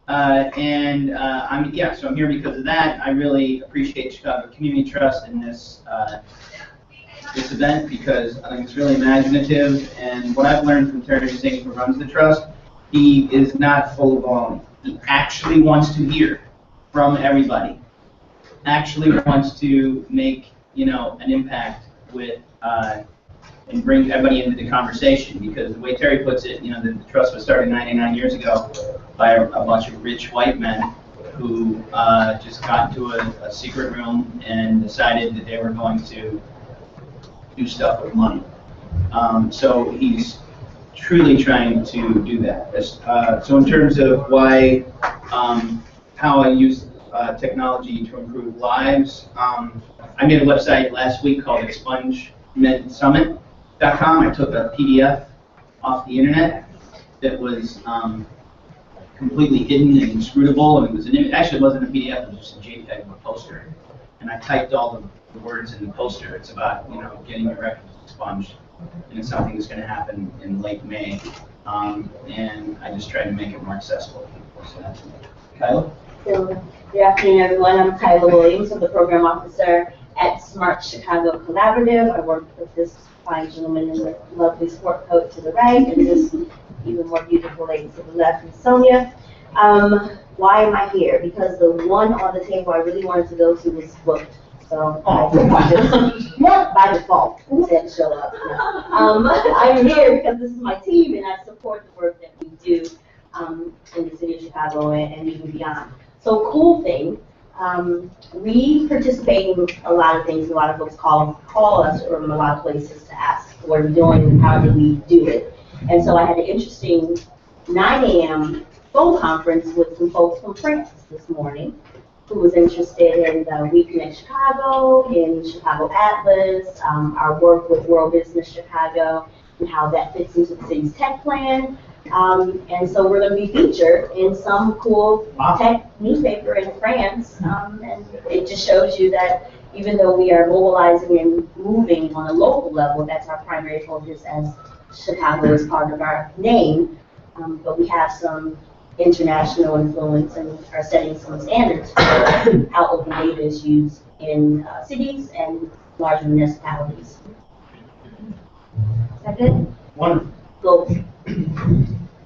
So I'm here because of that. I really appreciate Chicago Community Trust in this this event because I think it's really imaginative. And what I've learned from Terry Singh, who runs the trust, he is not full of volume. He actually wants to hear from everybody. Actually wants to make an impact with and bring everybody into the conversation, because the way Terry puts it, the trust was started 99 years ago by a bunch of rich white men who just got into a secret room and decided that they were going to do stuff with money. So he's truly trying to do that. So in terms of why, how I use technology to improve lives, I made a website last week called ExpungementSummit.com. I took a PDF off the internet that was completely hidden and inscrutable, and it was actually it wasn't a PDF, it was just a JPEG of a poster. And I typed all the words in the poster. It's about getting your records expunged, and it's something that's going to happen in late May. And I just tried to make it more accessible to people. So that's me. Kyla? So, good afternoon, everyone. I'm Kyla Williams. I'm the program officer at Smart Chicago Collaborative. I work with this fine gentleman in the lovely sport coat to the right, and this even more beautiful lady to the left, Ms. Sonia. Why am I here? Because the one on the table I really wanted to go to was booked. So by default, said show up. I'm here because this is my team, and I support the work that we do in the city of Chicago and even beyond. So cool thing, we participate in a lot of things. A lot of folks call us from a lot of places to ask what we're doing and how do we do it. And so I had an interesting 9 a.m. phone conference with some folks from France this morning who was interested in We Connect Chicago, in Chicago Atlas, our work with World Business Chicago, and how that fits into the city's tech plan. And so we're going to be featured in some cool tech newspaper in France. And it just shows you that even though we are mobilizing and moving on a local level, that's our primary focus, as Chicago is part of our name. But we have some international influence and are setting some standards for how open data is used in cities and larger municipalities. Is that good? Wonderful. Goals.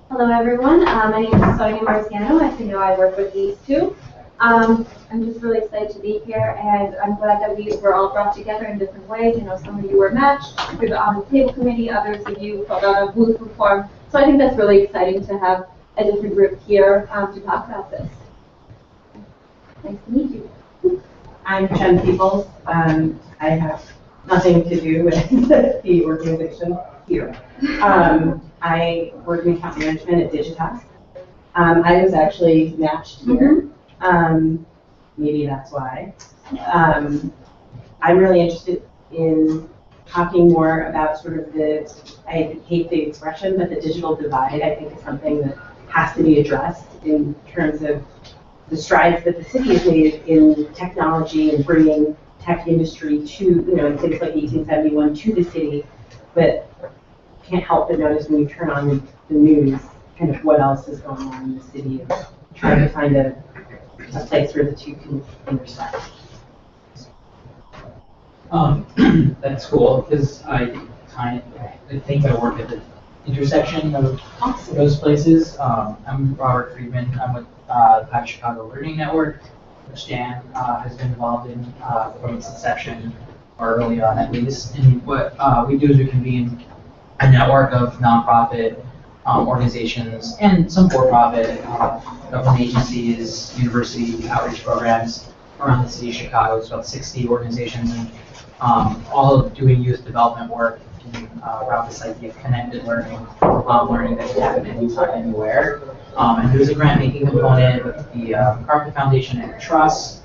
Hello, everyone. My name is Sonia Marciano. As you know, I work with these two. I'm just really excited to be here, and I'm glad that we were all brought together in different ways. Some of you were matched through the table committee, others of you filled out a booth form. So I think that's really exciting to have a different group here to talk about this. Nice to meet you. I'm Jen Peoples. I have nothing to do with the organization here. I work in account management at Digitas. I was actually matched here. Maybe that's why. I'm really interested in talking more about sort of I hate the expression, but the digital divide, I think, is something that has to be addressed in terms of the strides that the city has made in technology and bringing tech industry to, in cities like 1871 to the city, but can't help but notice when you turn on the news, kind of what else is going on in the city, and trying to find a place where the two can intersect. That's cool, because I think I work at the intersection of those places. I'm Robert Friedman. I'm with the Pack Chicago Learning Network, which Dan has been involved in from its inception, or early on at least. And what we do is we convene a network of nonprofit organizations and some for-profit government agencies, university outreach programs around the city of Chicago. It's about 60 organizations, and all doing youth development work around this idea of connected learning, learning that can happen anytime, anywhere. And there's a grant-making component with the Carpet Foundation and the Trust.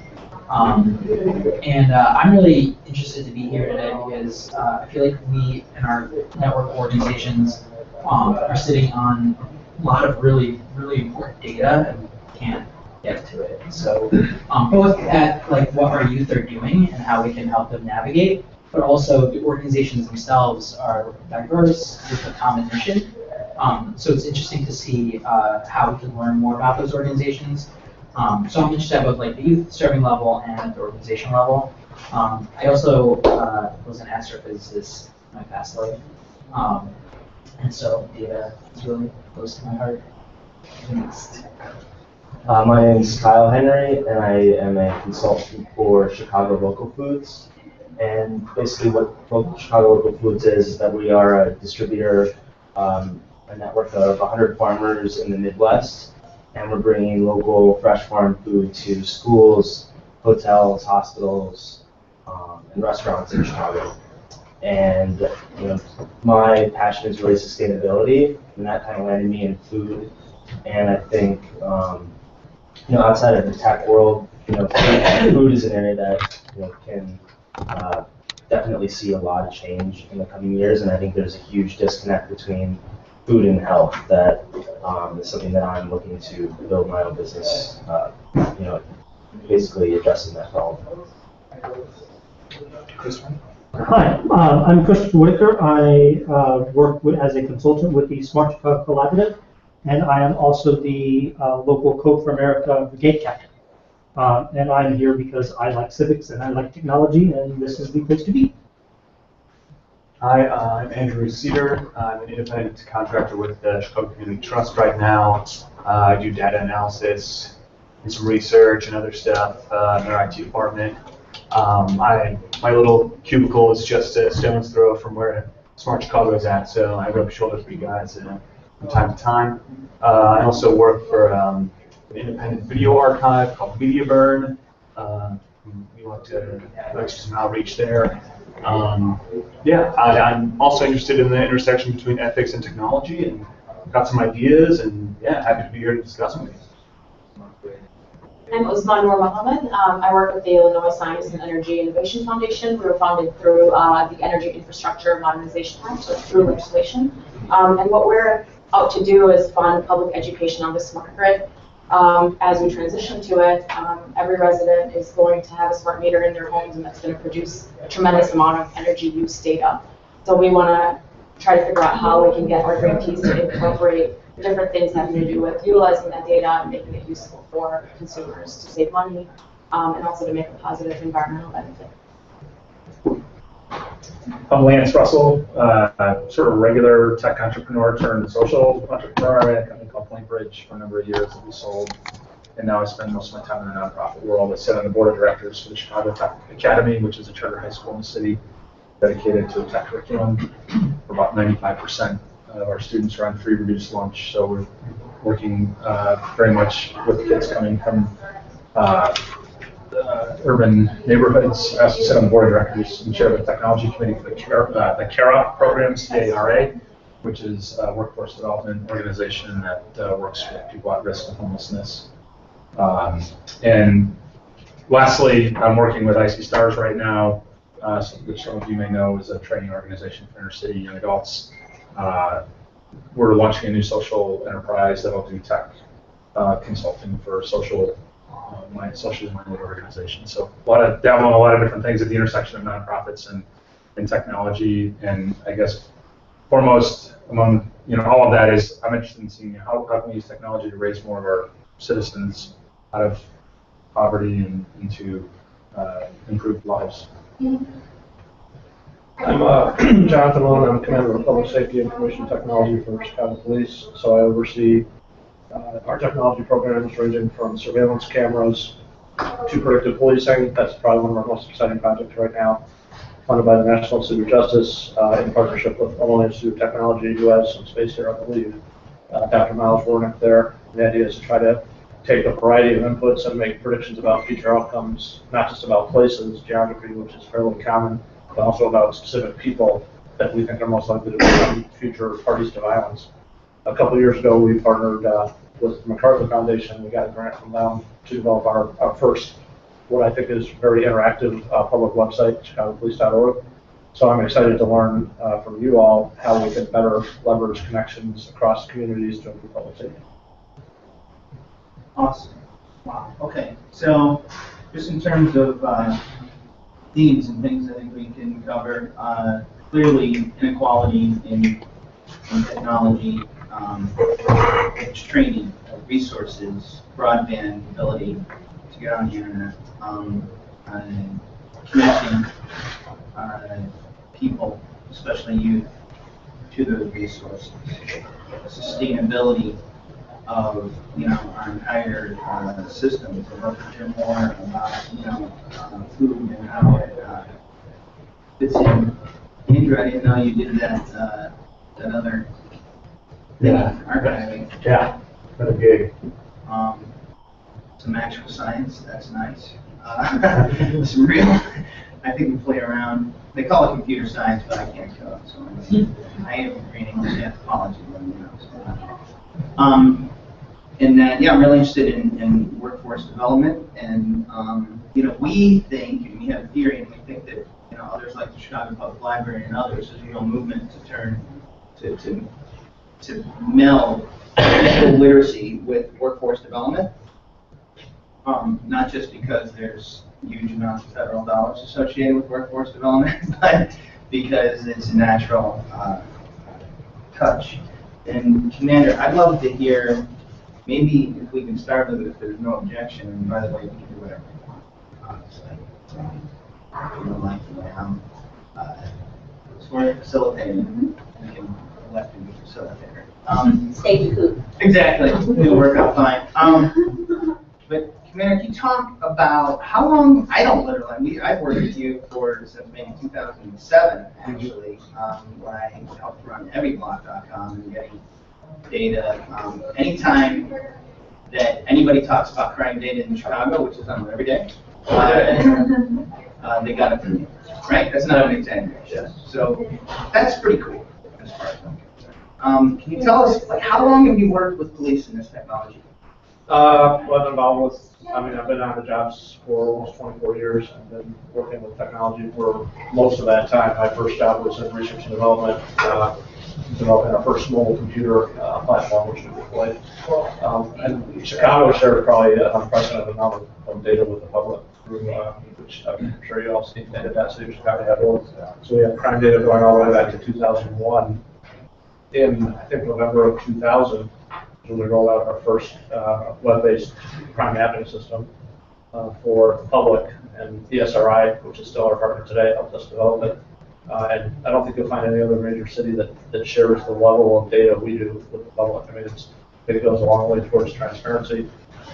I'm really interested to be here today because I feel like we and our network organizations are sitting on a lot of really, really important data and can't get to it. So both at what our youth are doing and how we can help them navigate, but also the organizations themselves are diverse with a common mission. So it's interesting to see how we can learn more about those organizations. So I'm interested at both like the youth serving level and the organization level. I also was an astrophysicist in my past life. And so data is really close to my heart. Next. My name is Kyle Henry, and I am a consultant for Chicago Local Foods. And basically what Chicago Local Foods is that we are a distributor, a network of 100 farmers in the Midwest, and we're bringing local fresh farm food to schools, hotels, hospitals, and restaurants in Chicago. And my passion is really sustainability, and that kind of landed me in food. And I think outside of the tech world, food is an area that can definitely see a lot of change in the coming years. And I think there's a huge disconnect between food and health that is something that I'm looking to build my own business. Basically addressing that problem. Hi, I'm Christopher Whitaker. I work as a consultant with the Smart Chicago Collaborative, and I am also the local Code for America Brigade Captain. And I'm here because I like civics and I like technology, and this is the place to be. Hi, I'm Andrew Cedar. I'm an independent contractor with the Chicago Community Trust right now. I do data analysis and some research and other stuff in their IT department. My little cubicle is just a stone's throw from where Smart Chicago is at, so I rub shoulders with you guys from time to time. I also work for an independent video archive called MediaBurn. We want to do some outreach there. I'm also interested in the intersection between ethics and technology, and got some ideas, and happy to be here to discuss them with you. I'm Usman Noor Mohammed. I work with the Illinois Science and Energy Innovation Foundation. We were founded through the Energy Infrastructure Modernization Act, so through legislation. And what we're out to do is fund public education on the smart grid. As we transition to it, every resident is going to have a smart meter in their homes, and that's going to produce a tremendous amount of energy use data. So we want to try to figure out how we can get our grantees to incorporate different things having to do with utilizing that data and making it useful for consumers to save money, and also to make a positive environmental benefit. I'm Lance Russell, sort of regular tech entrepreneur turned social entrepreneur. I had a company called PointBridge for a number of years that we sold, and now I spend most of my time in the nonprofit world. I sit on the board of directors for the Chicago Tech Academy, which is a charter high school in the city dedicated to the tech curriculum. For about 95% of our students are on free reduced lunch, so we're working very much with kids coming from urban neighborhoods. I also sit on the board of directors and chair of the technology committee for the CARA program, C-A-R-A, which is a workforce development organization that works with people at risk of homelessness. And lastly, I'm working with IC Stars right now, which some of you may know is a training organization for inner city young adults. We're launching a new social enterprise that'll do tech consulting for socially minded organizations. So dabbling in a lot of different things at the intersection of nonprofits and technology. And I guess foremost among all of that is I'm interested in seeing how can we use technology to raise more of our citizens out of poverty and into improved lives. I'm Jonathan Lone. I'm Commander of Public Safety Information Technology for Chicago Police. So I oversee our technology programs ranging from surveillance cameras to predictive policing. That's probably one of our most exciting projects right now, funded by the National Institute of Justice in partnership with Illinois Institute of Technology, who has some space here, I believe. Dr. Miles Warnick there. The idea is to try to take a variety of inputs and make predictions about future outcomes, not just about places, geography, which is fairly common, but also about specific people that we think are most likely to become future parties to violence. A couple of years ago, we partnered with the MacArthur Foundation. We got a grant from them to develop our first, what I think is very interactive public website, chicagopolice.org. So I'm excited to learn from you all how we can better leverage connections across communities to improve public safety. Awesome. Wow. Okay. So just in terms of themes and things I think we can cover, clearly inequality in technology it's training, resources, broadband ability to get on the internet, connecting people, especially youth, to those resources, sustainability of our entire system, to look at more about food and how it fits in. Andrew, I didn't know you did that other thing, archiving. Yeah, been a gig. Some actual science, that's nice. Some real, I think we play around. They call it computer science, but I can't code, so I am green English anthropology. And then, yeah, I'm really interested in workforce development, and we think, and we have a theory, and we think that others like the Chicago Public Library and others, there's a real movement to turn to meld digital literacy with workforce development. Not just because there's huge amounts of federal dollars associated with workforce development, but because it's a natural touch. And Commander, I'd love to hear, maybe if we can start with it, if there's no objection, and by the way, we can do whatever we want, honestly. We don't like the way I'm sort of facilitating, we can elect to be facilitator. Stay the coop. Exactly, it'll work out fine. But Commander, can you talk about how long, I've worked with you since maybe 2007, actually, when I helped run everyblock.com and getting data. Anytime that anybody talks about crime data in Chicago, which is almost every day, they got it from you, right? That's not an exaggeration. So that's pretty cool, as far as I'm concerned. Can you tell us, how long have you worked with police in this technology? Well, I've been on the jobs for almost 24 years. I've been working with technology for most of that time. My first job was in research and development, developing our first mobile computer platform, which we deployed. And Chicago shared probably an unprecedented amount of data with the public through, which I'm sure you all seen, the City of Chicago. So we have crime data going all the way back to 2001. In, I think, November of 2000, when we rolled out our first web-based crime mapping system for the public, and ESRI, which is still our partner today, helped us develop it. And I don't think you'll find any other major city that shares the level of data we do with the public. I mean, it goes a long way towards transparency.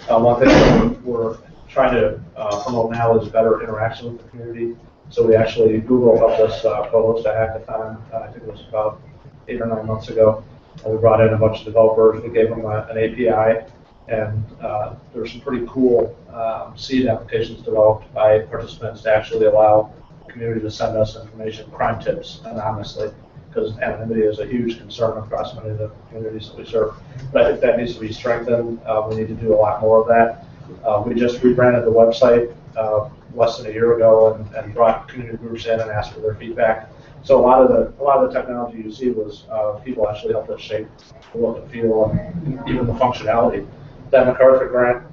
One thing that we're trying to promote now is better interaction with the community. So we actually, Google helped us co-host a hackathon, I think it was about 8 or 9 months ago. We brought in a bunch of developers, we gave them an API, and there were some pretty cool seed applications developed by participants to actually allow the community to send us information, crime tips, anonymously, because anonymity is a huge concern across many of the communities that we serve. But I think that needs to be strengthened. We need to do a lot more of that. We just rebranded the website less than a year ago and brought community groups in and asked for their feedback. So a lot of the technology you see was people actually helped us shape the look and feel and even the functionality. That MacArthur grant,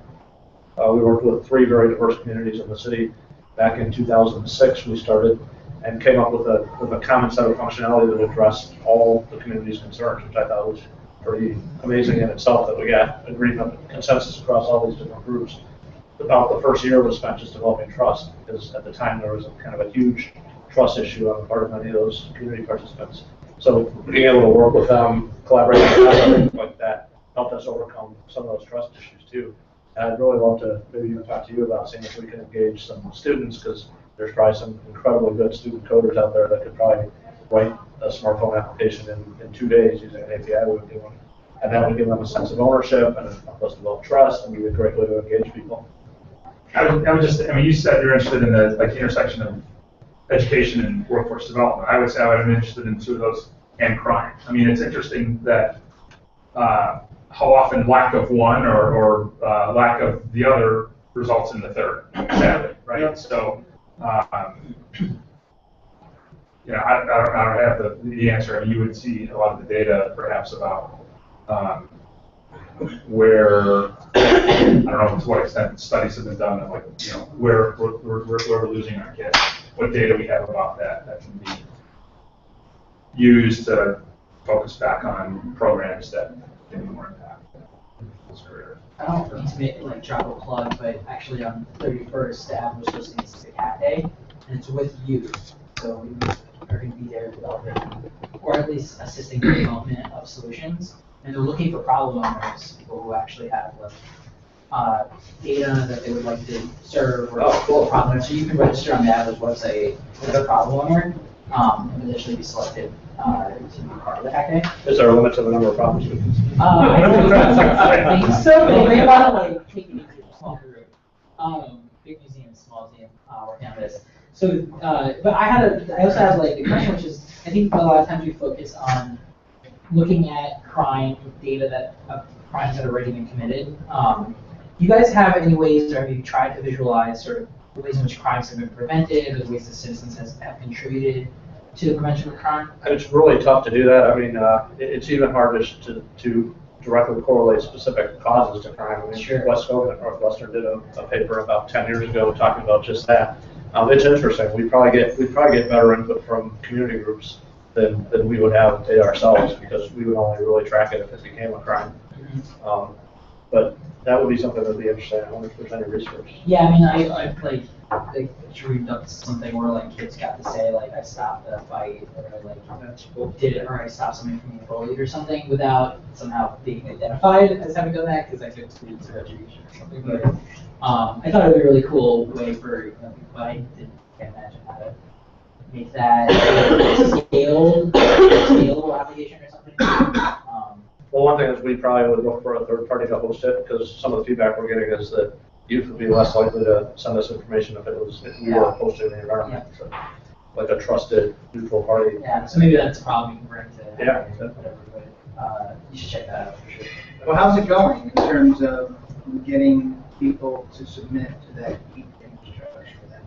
we worked with 3 very diverse communities in the city. Back in 2006, we started and came up with a common set of functionality that addressed all the community's concerns, which I thought was pretty amazing in itself, that we got agreement, consensus across all these different groups. About the first year was spent just developing trust, because at the time there was kind of a huge trust issue on the part of many of those community participants. So being able to work with them, collaborate with them, things like that, helped us overcome some of those trust issues too. And I'd really love to maybe even talk to you about seeing if we can engage some students, because there's probably some incredibly good student coders out there that could probably write a smartphone application in 2 days using an API we would do. And that would give them a sense of ownership and help us develop trust, and be a great way to engage people. I mean, you said you're interested in the intersection of education and workforce development. I would say I'm interested in 2 of those and crime. I mean, it's interesting that how often lack of one or lack of the other results in the third, sadly, right? Yeah. So, I don't have the answer. I mean, you would see a lot of the data, perhaps, about where, I don't know to what extent studies have been done of, like, where we're losing our kids. What data we have about that can be used to focus back on programs that give you more impact in his career. I don't mean to make, like, drop a plug, but actually on the 31st, staff was hosting a cafe, and it's with youth. So we are going to be there developing, or at least assisting the development of solutions. And they're looking for problem owners, people who actually have like data that they would like to serve or full problems. So you can register on the Atlas website as a problem owner, and eventually be selected to be part of the cafe. Is there a limit to the number of problems we can? I think so. But they want to like take it into a small group. Big museum, small museum, working on this. So, but I also have like a question, which is, I think a lot of times we focus on looking at crime data that crimes that have already been committed. Do you guys have any ways, or have you tried to visualize sort of the ways in which crimes have been prevented, or the ways that citizens have contributed to the prevention of crime? It's really tough to do that. I mean, it's even hard to directly correlate specific causes to crime. I mean, Sure. West Oak at Northwestern did a paper about 10 years ago talking about just that. It's interesting. We'd probably get better input from community groups than we would have data ourselves, because we would only really track it if it became a crime. But that would be something that would be interesting. I wonder if there's any research. Yeah, I mean, I like dreamed up something where like kids got to say like I stopped a fight, or like did it, or I stopped somebody from being bullied or something, without somehow being identified as having done that, because I could lead to retribution or something. But I thought it would be a really cool way for but I can't imagine how to make that a scalable application or something. Well, one thing is we probably would look for a third party to host it, because some of the feedback we're getting is that youth would be less likely to send us information if we were hosting the environment. So, like a trusted, neutral party. Yeah, so maybe that's a problem you can bring to Yeah. whatever, but you should check that out for sure. Well, how's it going in terms of getting people to submit to that infrastructure, that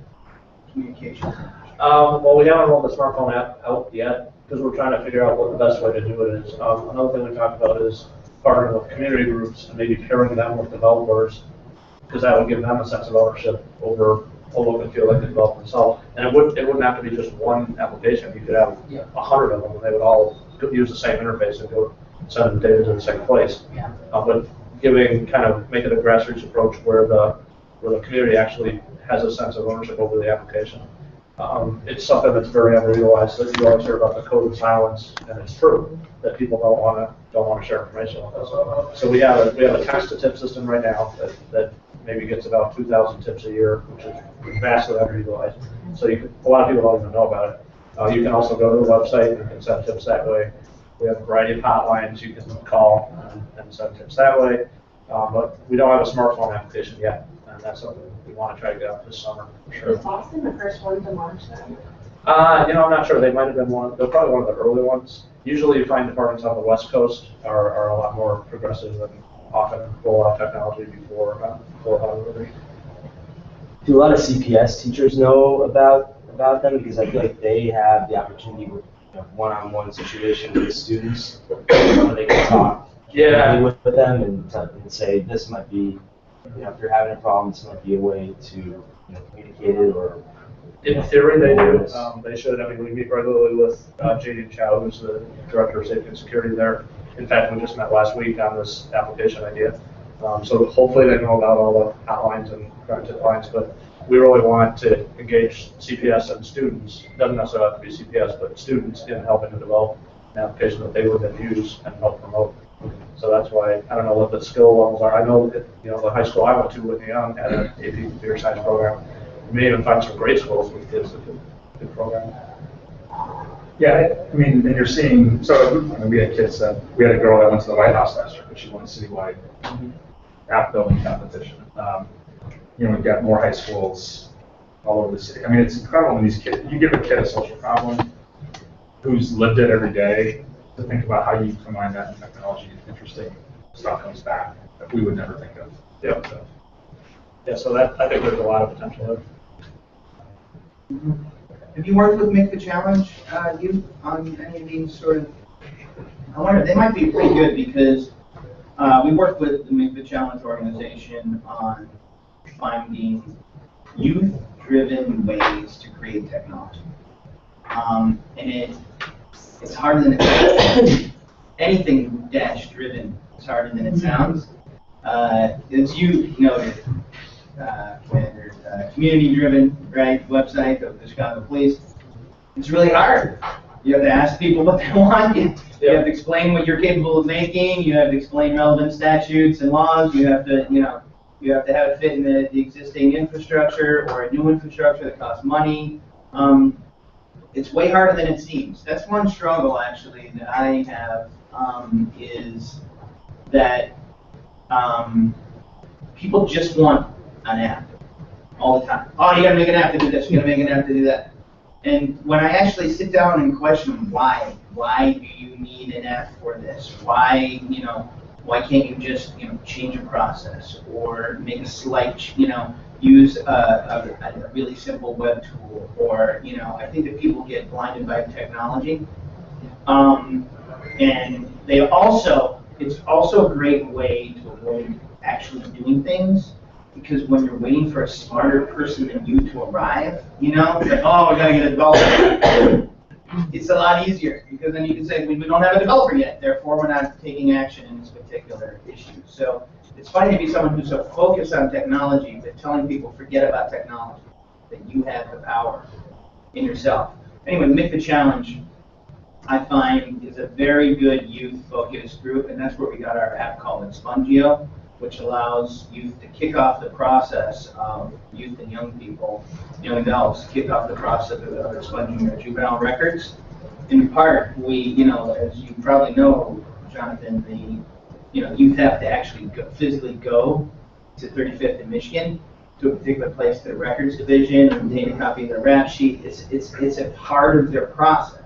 communication? Well, we haven't rolled the smartphone app out yet, because we're trying to figure out what the best way to do it is. Another thing we talked about is partnering with community groups and maybe pairing them with developers, because that would give them a sense of ownership over a look and feel like they develop themselves. And it wouldn't have to be just one application. You could have 100 of them, and they would all use the same interface and go send the data to the same place. Yeah. But make it a grassroots approach where the community actually has a sense of ownership over the application. It's something that's very underutilized. That you always hear about the code of silence, and it's true that people don't want to share information with us. So we have a text to tip system right now that maybe gets about 2,000 tips a year, which is vastly underutilized. So a lot of people don't even know about it. You can also go to the website and you can send tips that way. We have a variety of hotlines you can call and send tips that way. But we don't have a smartphone application yet, and that's something we want to try to get out this summer for sure. Was Boston the first one to launch that? I'm not sure. They might have been they're probably one of the early ones. Usually you find departments on the West Coast are a lot more progressive and often roll out technology before Hollywood. Do a lot of CPS teachers know about them? Because I feel like they have the opportunity with one-on-one situation with students where they can talk with them and say, this might be, if you're having a problem, this might be a way to communicate it, or in theory, they do. They should. I mean, we meet regularly with J.D. Chow, who's the director of safety and security there. In fact, we just met last week on this application idea. So hopefully they know about all the hotlines and crime tip lines, but we really want to engage CPS and students. Doesn't necessarily have to be CPS, but students in helping to develop an application that they would then use and help promote. So that's why I don't know what the skill levels are. I know that the high school I went to with Young had an AP computer science program. You may even find some great schools with kids that could program. Yeah, I mean, and you're seeing, so we had kids we had a girl that went to the White House last year, but she won a citywide app building competition. We've got more high schools all over the city. I mean, it's incredible when these kids, you give a kid a social problem who's lived it every day, to think about how you combine that in technology. Interesting stuff comes back that we would never think of. So that, I think there's a lot of potential there. Have you worked with Make the Challenge youth on any of these sort of? I wonder, they might be pretty good because we worked with the Make the Challenge organization on finding youth-driven ways to create technology. And it's harder than it anything dash driven is harder than it sounds. As you noted, there's a community-driven, right, website of the Chicago Police. It's really hard. You have to ask people what they want. You have to explain what you're capable of making. You have to explain relevant statutes and laws. You have to, you have to have it fit in the existing infrastructure or a new infrastructure that costs money. It's way harder than it seems. That's one struggle, actually, that I have, is that people just want an app all the time. Oh, you gotta make an app to do this, you gotta make an app to do that. And when I actually sit down and question why do you need an app for this? Why can't you just, change a process or make a slight, use a really simple web tool, or, I think that people get blinded by technology. And it's also a great way to avoid actually doing things, because when you're waiting for a smarter person than you to arrive, it's like, oh, we gotta get a developer. It's a lot easier, because then you can say, we don't have a developer yet, therefore we're not taking action in this particular issue. So it's funny to be someone who's so focused on technology, but telling people forget about technology, that you have the power in yourself. Anyway, Make the Challenge, I find, is a very good youth-focused group, and that's where we got our app called Expungio, which allows youth to kick off the process of youth and young people, young adults, kick off the process of expunging their juvenile records. In part, we, as you probably know, Jonathan, youth have to actually physically go to 35th in Michigan to a particular place, to the records division, and obtain a copy of their rap sheet. It's a part of their process.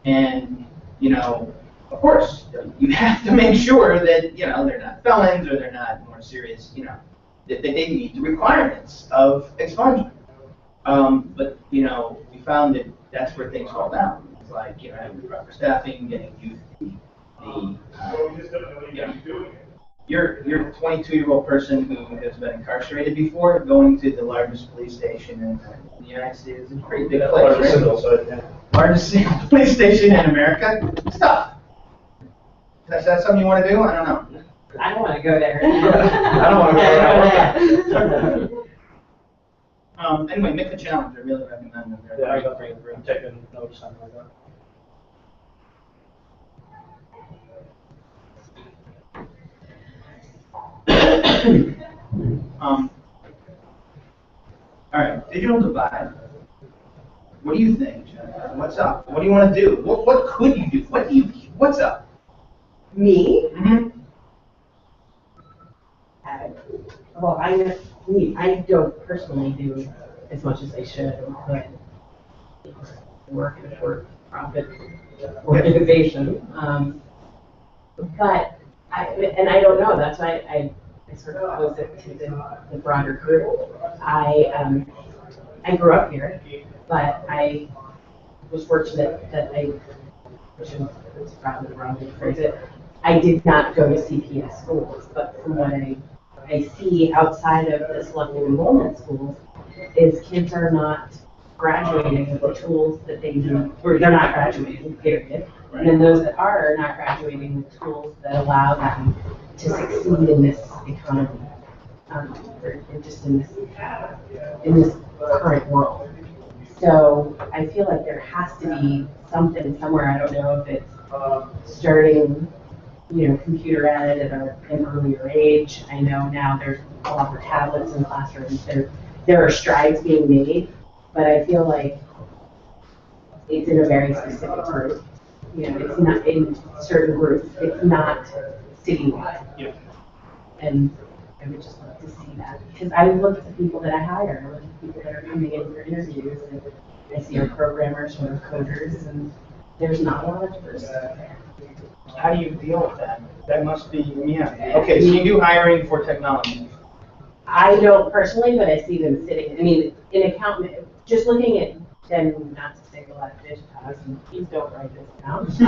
And, of course, you have to make sure that, they're not felons or they're not more serious, that they meet the requirements of expungement. But, we found that that's where things fall down. It's like, having the proper staffing, getting youth you're a 22-year-old person who has been incarcerated before, going to the largest police station in the United States. It's a pretty big place, right? Largest single police station in America. It's tough. Is that something you want to do? I don't know. I don't want to go there. I don't want to go there. Anyway, Make the Challenge. I really recommend them. They're a great group. I'm taking notes on that. All right, digital divide. What do you think, Jennifer? What's up? What do you want to do? What could you do? What's up? Me? Mm-hmm. Well, I don't personally do as much as I should or could. Work in a for-profit organization, but I don't know. That's why I sort of pose it to the broader group. I grew up here, but I was fortunate that which is probably the wrong way to phrase it, I did not go to CPS schools, but from what I see outside of the selective enrollment schools, is kids are not graduating with the tools that they need, or they're not graduating, period. And then those that are not graduating with tools that allow them to succeed in this economy, or just in this current world. So I feel like there has to be something somewhere. I don't know if it's starting, computer ed at an earlier age. I know now there's a lot of tablets in classrooms. There are strides being made, but I feel like it's in a very specific group. It's not in certain groups. It's not citywide. Yeah. And I would just love to see that, because I look at the people that I hire, I look at the people that are coming in for interviews, and I see our programmers and our coders, and there's not a lot of diversity there. How do you deal with that? That must be, Okay, so you do hiring for technology. I don't personally, but I see them sitting, in account, just looking at them, not to say a lot of Digitas, and please don't write this down. Please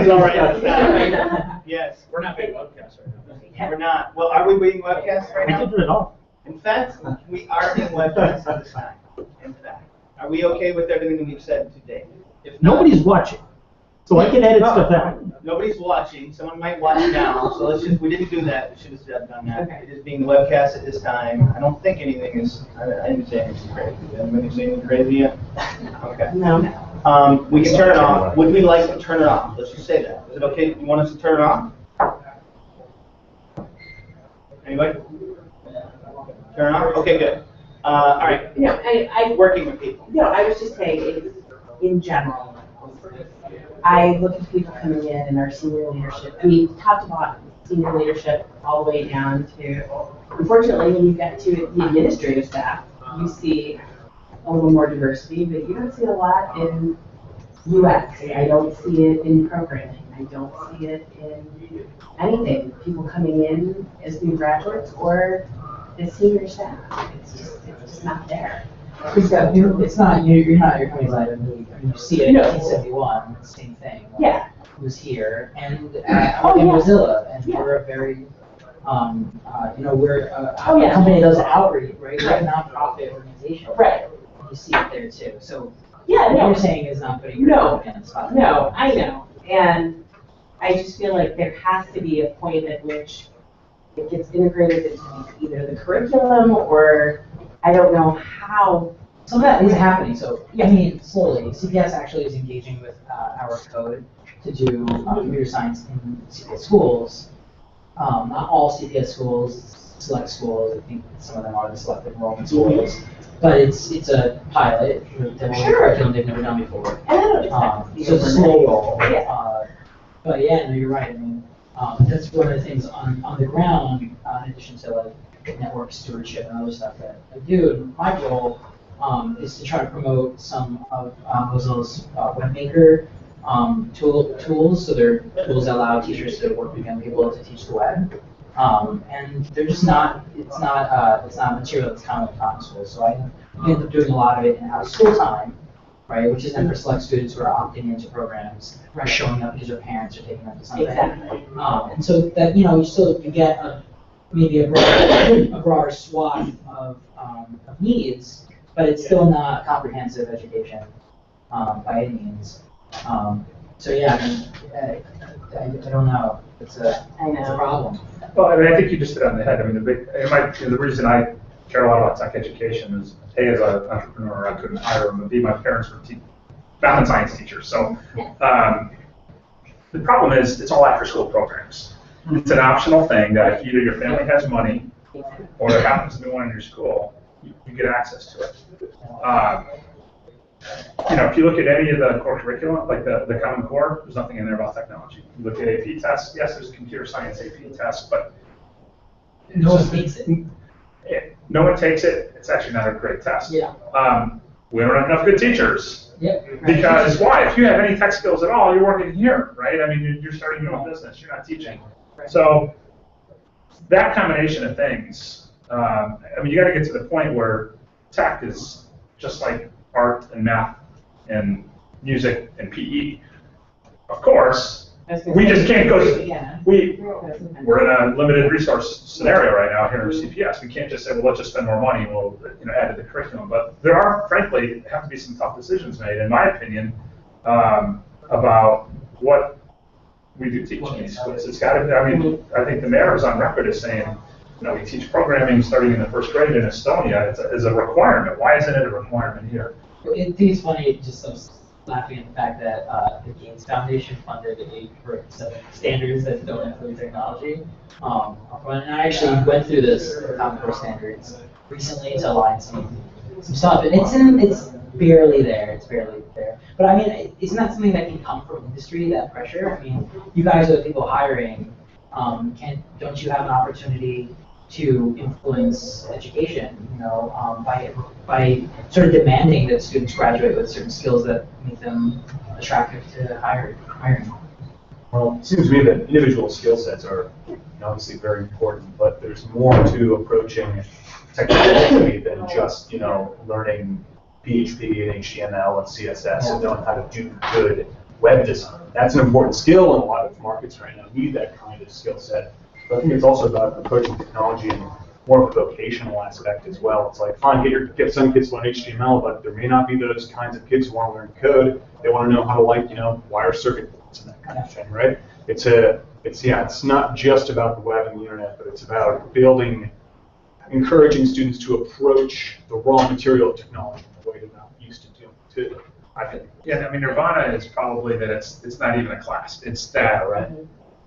don't write this down. Yes. We're not being webcast right now. We're not. Well, are we being webcast right We now? can do it all. In fact, we are being webcast at this time. In fact, are we okay with everything that we've said today? If Nobody's watching, so I can edit stuff out. Nobody's watching, someone might watch now, so we didn't do that, we should have done that. Okay. It is being webcast at this time, I don't think anything is, I didn't say anything crazy, did anybody say anything crazy yet? Okay. No. We can turn it off, would we like to turn it off? Let's just say that, is it okay, you want us to turn it off? Anybody? Turn it off, okay, good. All right, No, I working with people. No, I was just saying, in general, I look at people coming in and our senior leadership, I mean, top to bottom, senior leadership all the way down to, unfortunately, when you get to the administrative staff, you see a little more diversity, but you don't see a lot in UX. I don't see it in programming. I don't see it in anything. People coming in as new graduates or as senior staff. It's just not there. It's not, you're not your company's item. I mean, you see it in 1971, same thing. Like, Yeah. Who's here, and Oh, in yeah. Mozilla, and Yeah. we're a very, we're a yeah. company that does outreach, right? We're a nonprofit organization. Right. You see it there too. So Yeah, what no. you're saying is not putting your No. foot in the spot. No, I know. And I just feel like there has to be a point at which it gets integrated into either the curriculum or I don't know how. Some of that is happening. So I mean, slowly, CPS actually is engaging with our code to do computer science in CPS schools. Not all CPS schools, select schools. I think some of them are the selective enrollment schools. But it's a pilot. Curriculum they've never done before. And I don't expect it to So be it's a slow overnight. roll. Yeah. But yeah, no, you're right. I mean, that's one of the things on the ground, in addition to like network stewardship and other stuff that I do. And my role is to try to promote some of Mozilla's webmaker tools. So they're tools that allow teachers to work with young people to teach the web. And they're just not, it's not material that's commonly taught in school. So I end up doing a lot of it in out of school time, right? Which is then for select students who are opting into programs, or showing up because their parents are taking them to something. Exactly. And so that, you get maybe a broader swath of needs, but it's still not comprehensive education by any means. So yeah, I don't know. It's a problem. Well, I mean, I think you just hit it on the head. I mean, the reason I care a lot about tech education is, A, as an entrepreneur, I couldn't hire them, and B, my parents were math and science teachers. So the problem is, it's all after-school programs. It's an optional thing that if either your family has money or there happens to be one in your school, you get access to it. If you look at any of the core curriculum, like the Common Core, there's nothing in there about technology. You look at AP tests, yes, there's a computer science AP test, but No one takes it. no one takes it. It's actually not a great test. Yeah. We don't have enough good teachers. Yep. Because why? If you have any tech skills at all, you're working here, right? I mean, you're starting your own business. You're not teaching. So that combination of things, you got to get to the point where tech is just like art and math and music and PE. Of course, we just can't go. We're in a limited resource scenario right now here in CPS. We can't just say, well, let's just spend more money and we'll add to the curriculum. But there are, frankly, have to be some tough decisions made, in my opinion, about what we do teach in these schools. It's got to. I think the mayor is on record as saying, we teach programming starting in the first grade in Estonia as a requirement. Why isn't it a requirement here? I think it's funny, just laughing at the fact that the Gates Foundation funded a set of standards that don't include technology. And I actually went through this Common Core standards recently to align some stuff, and it's barely there. It's barely there. But I mean, isn't that something that can come from industry? That pressure? I mean, you guys are the people hiring. Don't you have an opportunity to influence education, by sort of demanding that students graduate with certain skills that make them attractive to hiring? Well, it seems to me that individual skill sets are obviously very important, but there's more to approaching technology than just, learning PHP and HTML and CSS and knowing how to do good web design. That's an important skill in a lot of markets right now. We need that kind of skill set. But I think it's also about approaching technology in more of a vocational aspect as well. It's like, fine, get some kids to learn HTML, but there may not be those kinds of kids who want to learn code. They want to know how to, like, wire circuit boards and that kind of thing, right? It's not just about the web and the internet, but it's about encouraging students to approach the raw material of technology in a way they're not used to doing. I think. Yeah, I mean, Nirvana is probably that it's not even a class. It's that, right?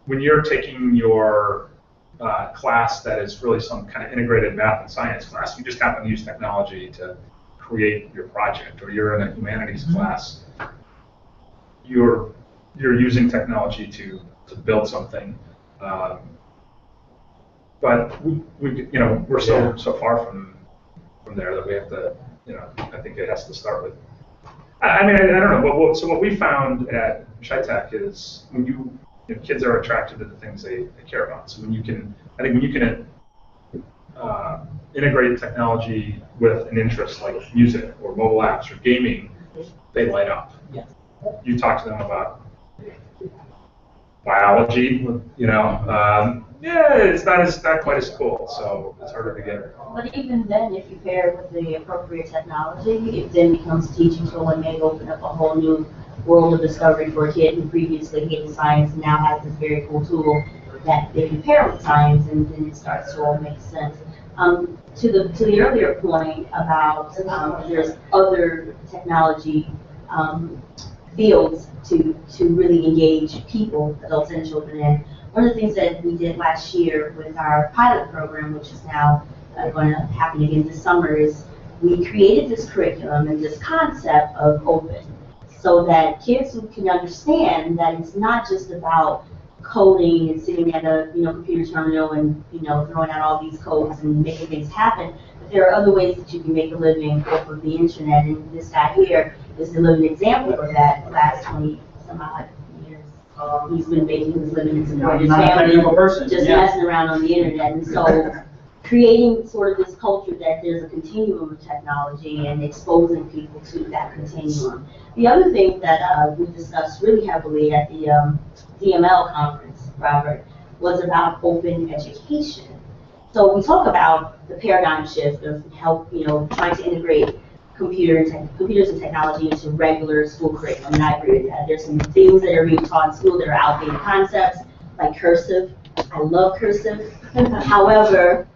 When you're taking your class that is really some kind of integrated math and science class, you just happen to use technology to create your project, or you're in a humanities class, you're using technology to build something. But we're so far from there that we have to, I think it has to start with. I mean, I don't know. So what we found at ShyTech is when kids are attracted to the things they care about. So when you can integrate technology with an interest like music or mobile apps or gaming, they light up. Yeah. You talk to them about biology, it's not quite as cool, so it's harder to get. But even then, if you pair it with the appropriate technology, it then becomes a teaching tool and may open up a whole new world of discovery for a kid who previously hated science and now has this very cool tool that they can pair with science, and then it starts to all make sense. To the earlier point about there's other technology fields to really engage people, adults and children in. One of the things that we did last year with our pilot program, which is now going to happen again this summer, is we created this curriculum and this concept of open, so that kids can understand that it's not just about coding and sitting at a computer terminal and throwing out all these codes and making things happen. But there are other ways that you can make a living off of the internet, and this guy here is the living example of that. The last 20 some odd years, he's been making his living and supporting his family, just messing around on the internet. And so creating sort of this culture that there's a continuum of technology and exposing people to that continuum. The other thing that we discussed really heavily at the DML conference, Robert, was about open education. So we talk about the paradigm shift of trying to integrate computers and technology into regular school curriculum, and I agree with that. There's some things that are being taught in school that are outdated concepts, like cursive. I love cursive. However,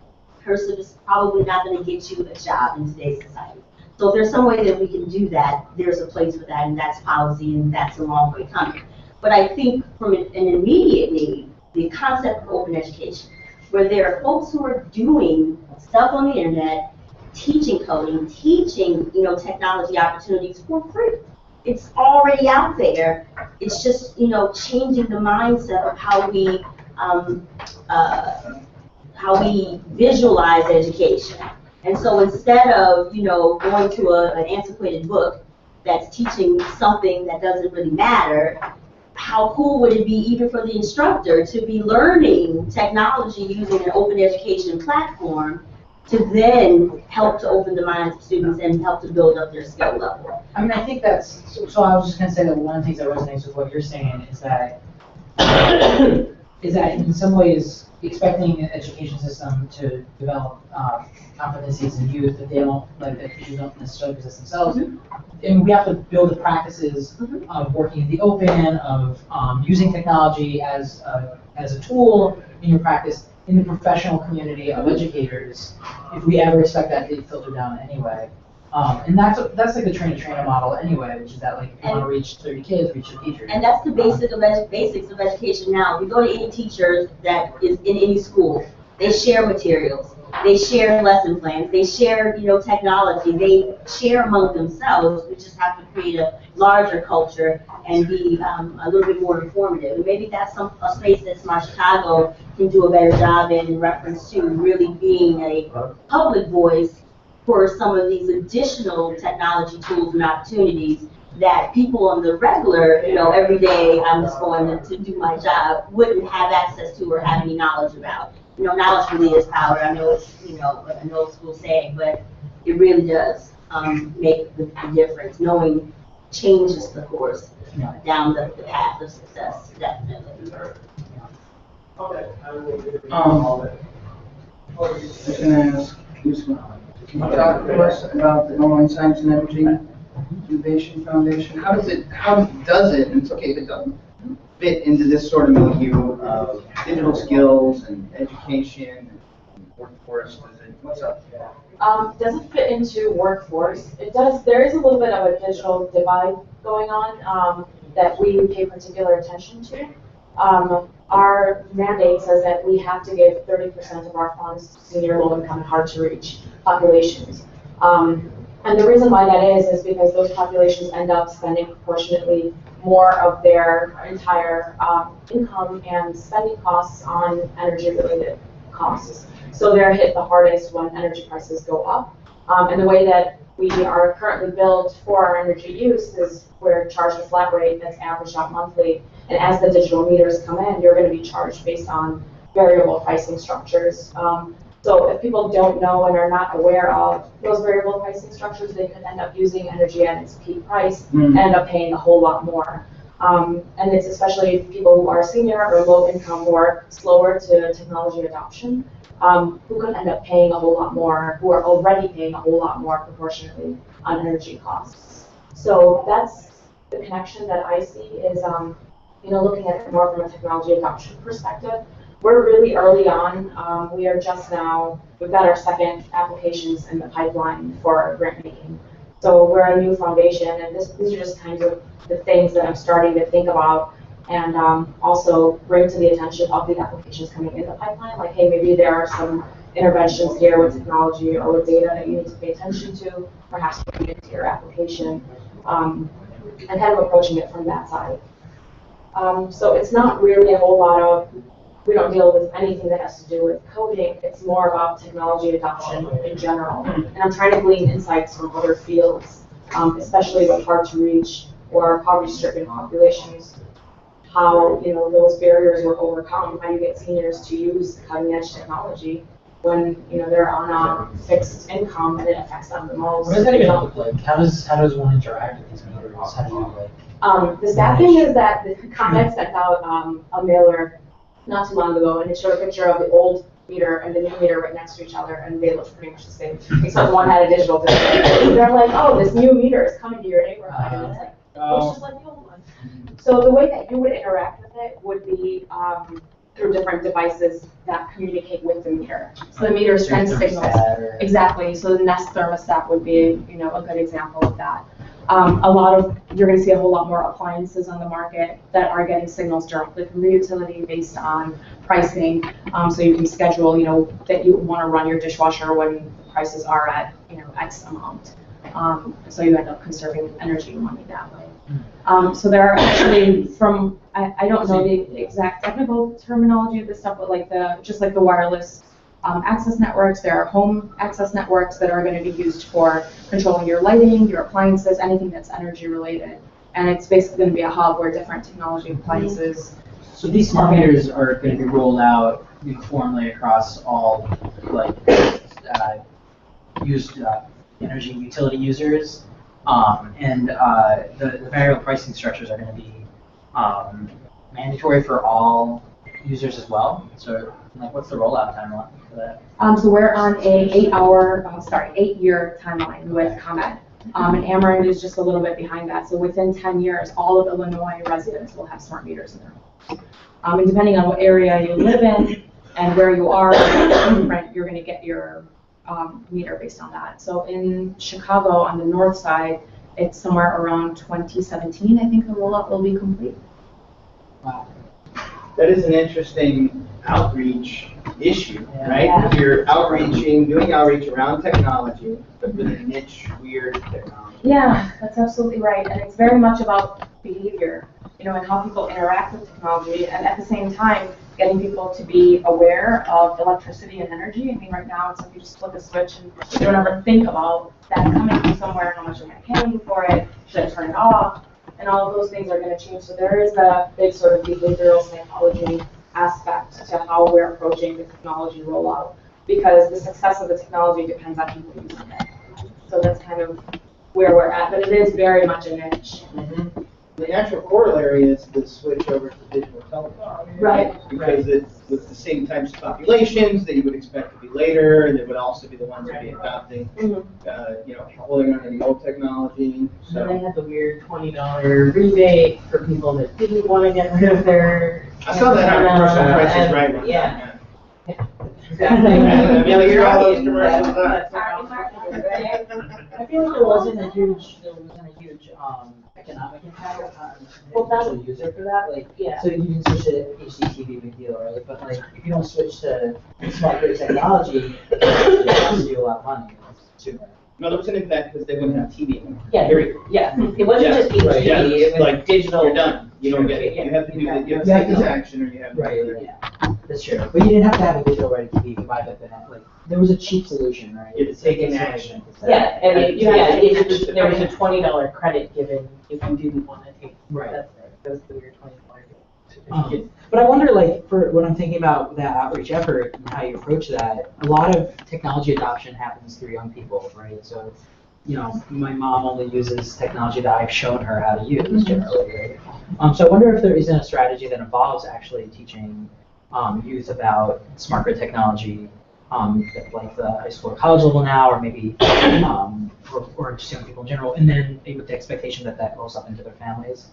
cursive is probably not going to get you a job in today's society. So if there's some way that we can do that, there's a place for that, and that's policy, and that's a long way coming. But I think from an immediate need, the concept of open education, where there are folks who are doing stuff on the internet, teaching coding, teaching technology opportunities for free. It's already out there. It's just changing the mindset of how we visualize education. And so instead of going to an antiquated book that's teaching something that doesn't really matter, how cool would it be even for the instructor to be learning technology using an open education platform to then help to open the minds of students and help to build up their skill level? I mean, I think that's, so I was just going to say that one of the things that resonates with what you're saying is that in some ways expecting an education system to develop competencies in youth that that teachers don't necessarily possess themselves. And we have to build the practices of working in the open, of using technology as a tool in your practice in the professional community of educators, if we ever expect that to filter down anyway. And that's like the train-the-trainer model anyway, which is that if you want to reach 30 kids, reach the teachers. And that's the basics of education now. We go to any teacher that is in any school, they share materials, they share lesson plans, they share technology, they share among themselves. We just have to create a larger culture and be a little bit more informative. And maybe that's a space that Smart Chicago can do a better job in reference to really being a public voice for some of these additional technology tools and opportunities that people on the regular, every day I'm just going to do my job, wouldn't have access to or have any knowledge about. Knowledge really is power. I know it's, an old school saying, but it really does make the difference. Knowing changes the course down the path of success, definitely. was gonna ask, can you talk to us about the Illinois Science and Energy Innovation Foundation? How does it, and it's okay if it doesn't, fit into this sort of milieu of digital skills and education and workforce? What's up? Doesn't fit into workforce. It does, there is a little bit of a digital divide going on that we pay particular attention to. Our mandate says that we have to give 30% of our funds to senior, low-income, and hard-to-reach populations. And the reason why that is because those populations end up spending proportionately more of their entire income and spending costs on energy-related costs. So they're hit the hardest when energy prices go up. And the way that we are currently billed for our energy use is we're charged a flat rate that's averaged out monthly. And as the digital meters come in, you're going to be charged based on variable pricing structures. So if people don't know and are not aware of those variable pricing structures, they could end up using energy at its peak price and end up paying a whole lot more. And it's especially people who are senior or low income or slower to technology adoption, who could end up paying a whole lot more, who are already paying a whole lot more proportionately on energy costs. So that's the connection that I see is, looking at it more from a technology adoption perspective. We're really early on. We are just now, we've got our second applications in the pipeline for grant making. So we're a new foundation, and these are just kinds of the things that I'm starting to think about and also bring to the attention of the applications coming in the pipeline. Like, hey, maybe there are some interventions here with technology or with data that you need to pay attention to, perhaps bring it into your application, and kind of approaching it from that side. So it's not really a whole lot of, we don't deal with anything that has to do with coding. It's more about technology adoption in general. And I'm trying to glean insights from other fields, especially with hard to reach or poverty-stricken populations, how those barriers were overcome, how you get seniors to use cutting-edge technology when they're on a fixed income and it affects them the most. What does that even look like? How does one interact with these meters? How do you the sad thing is that the ComEd sent out a mailer not too long ago, and it showed a picture of the old meter and the new meter right next to each other, and they looked pretty much the same, except one had a digital display. They're like, oh, this new meter is coming to your neighborhood, and it's like, looks just like the old one. So the way that you would interact with it would be through different devices that communicate with the meter. So the meter sends signals. Exactly. So the Nest thermostat would be, a good example of that. You're going to see a whole lot more appliances on the market that are getting signals directly from the utility based on pricing. So you can schedule, that you want to run your dishwasher when the prices are at, X amount. So you end up conserving energy and money that way. So there are actually I don't know the exact technical terminology of this stuff, but just like the wireless access networks, there are home access networks that are going to be used for controlling your lighting, your appliances, anything that's energy related. And it's basically going to be a hub where different technology appliances. So these smart meters are going to be rolled out uniformly across all used energy utility users, and the variable pricing structures are going to be mandatory for all users as well. So, what's the rollout timeline for that? So we're on a 8-year timeline with ComEd. And Ameren is just a little bit behind that. So within 10 years, all of Illinois residents will have smart meters in their homes. And depending on what area you live in and where you are, you're going to get your meter based on that. So in Chicago, on the north side, it's somewhere around 2017, I think the rollout will be complete. Wow. That is an interesting outreach issue, right? Yeah. You're doing outreach around technology, but with a niche, weird technology. Yeah, that's absolutely right. And it's very much about behavior, and how people interact with technology, and at the same time, getting people to be aware of electricity and energy. I mean, right now, it's like you just flip a switch and you don't ever think about that coming from somewhere, how much am I paying for it, should I turn it off? And all of those things are going to change. So there is a big sort of behavioral psychology aspect to how we're approaching the technology rollout, because the success of the technology depends on people using it. So that's kind of where we're at, but it is very much a niche. Mm-hmm. The natural corollary is the switch over to digital television. Right. Because it's with the same types of populations that you would expect to be later, and they would also be the ones that be adopting, holding on to the old technology. So they So had the weird $20 rebate for people that didn't want to get rid of their. I saw that on Commercial Price is Right one. Yeah. Exactly. Yeah, you're you're all those right. commercials That's are. I feel like there wasn't a huge economic impact on the potential user for that. Like, Yeah. so you can switch to HDTV, big deal, right? But like, if you don't switch to smart grid technology, it costs you a lot of money. It's too bad. No, there was an impact because they wouldn't have TV anymore. Yeah, Period. yeah, it wasn't Yeah. just HDTV, Right, yeah. it was Like, digital. You're done. You don't get it. You have to do the, you have to take this action or you have to. Right, yeah, that's true. But you didn't have to have a digital ready TV. You could buy that. Like, there was a cheap solution, right? It's taking It's action. Yeah, and there was a $20 credit given if you didn't want to take. Right. That was the weird $20. But I wonder, like, for when I'm thinking about that outreach effort and how you approach that, a lot of technology adoption happens through young people, right? So, my mom only uses technology that I've shown her how to use generally, right? So I wonder if there isn't a strategy that involves actually teaching youth about smart grid technology, at like the high school or college level now, or maybe, or just young people in general, and then with the expectation that that rolls up into their families.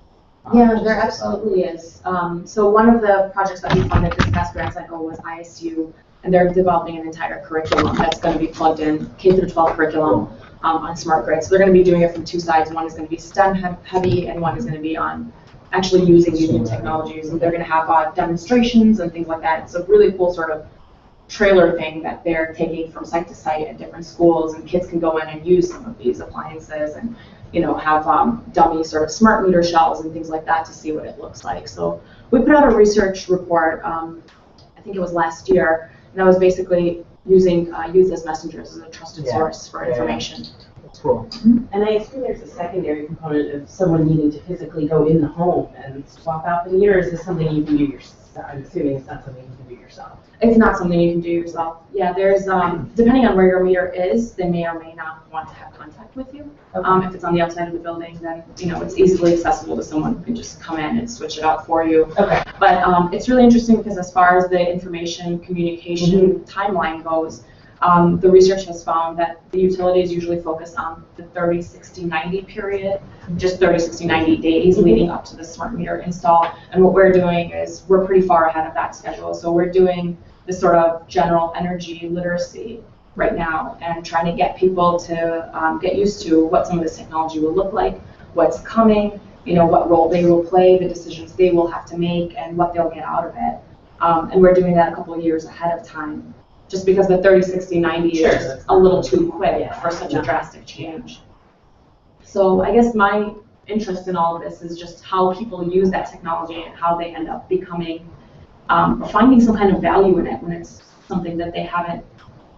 Yeah, there absolutely is. So one of the projects that we funded this past grant cycle was ISU, and they're developing an entire curriculum that's going to be plugged in, K through 12 curriculum on smart grid. So they're going to be doing it from two sides. One is going to be STEM heavy, and one is going to be on actually using these new technologies. And they're going to have demonstrations and things like that. It's a really cool sort of trailer thing that they're taking from site to site at different schools, and kids can go in and use some of these appliances and have dummy sort of smart meter shells and things like that to see what it looks like. So we put out a research report, I think it was last year, and that was basically using youth as messengers as a trusted source for information. That's cool. And I assume there's a secondary component of someone needing to physically go in the home and swap out the meter. Is this something you can do yourself? I'm assuming it's not something you can do yourself. It's not something you can do yourself. Yeah, there's, depending on where your meter is, they may or may not want to have contact with you. If it's on the outside of the building, then, it's easily accessible to someone who can just come in and switch it out for you. Okay. But it's really interesting because as far as the information communication timeline goes, the research has found that the utilities usually focus on the 30, 60, 90 period, just 30, 60, 90 days leading up to the smart meter install. And what we're doing is we're pretty far ahead of that schedule. So we're doing this sort of general energy literacy right now and trying to get people to get used to what some of this technology will look like, what's coming, what role they will play, the decisions they will have to make, and what they'll get out of it. And we're doing that a couple of years ahead of time, just because the 30, 60, 90 is just a little too quick for such a drastic change. So I guess my interest in all of this is just how people use that technology and how they end up becoming, finding some kind of value in it when it's something that they haven't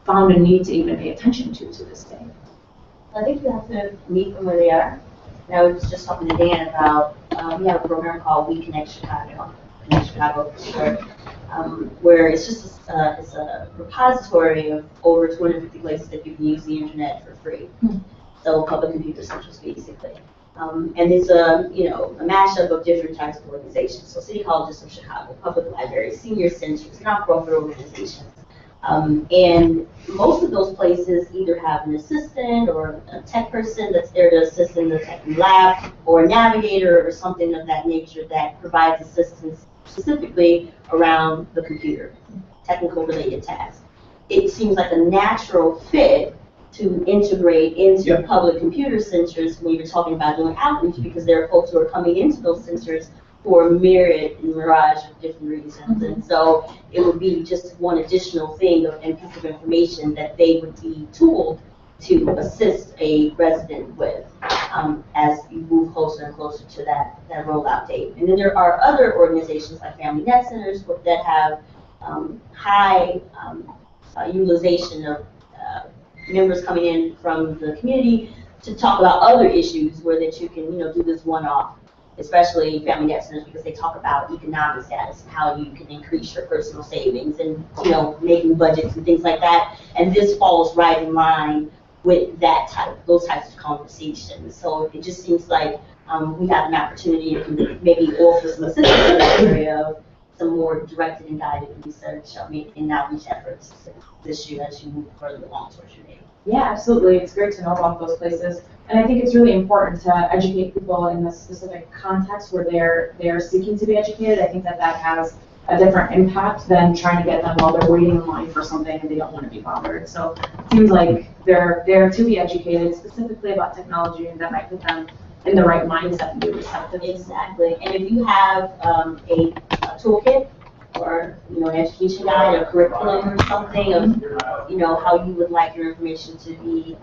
found a need to even pay attention to this day. I think you have to meet them where they are. And I was just talking to Dan about, we have a program called We Connect Chicago, where it's just it's a repository of over 250 places that you can use the internet for free. So public computer centers, basically. And it's a mashup of different types of organizations. So City Colleges of Chicago, public libraries, senior centers, nonprofit organizations. And most of those places either have an assistant or a tech person that's there to assist in the tech lab, or a navigator or something of that nature that provides assistance specifically around the computer, technical related tasks. It seems like a natural fit to integrate into public computer centers when you're talking about doing outreach, because there are folks who are coming into those centers for a myriad and mirage of different reasons. And so it would be just one additional thing and piece of information that they would be tooled to assist a resident with as you move closer and closer to that rollout date. And then there are other organizations like Family Net Centers that have high utilization of members coming in from the community to talk about other issues where that you can do this one-off, especially Family Net Centers, because they talk about economic status and how you can increase your personal savings and making budgets and things like that. And this falls right in line with those types of conversations. So it just seems like we have an opportunity to maybe offer some assistance in that area of some more directed and guided research, and outreach efforts this year as you move further along towards your aim. Yeah, absolutely. It's great to know about those places. And I think it's really important to educate people in the specific context where they're seeking to be educated. I think that has a different impact than trying to get them while they're waiting in line for something and they don't want to be bothered. So it seems like they're there to be educated specifically about technology, and that might put them in the right mindset and be receptive. Exactly. And if you have a toolkit or an education guide or curriculum or something of how you would like your information to be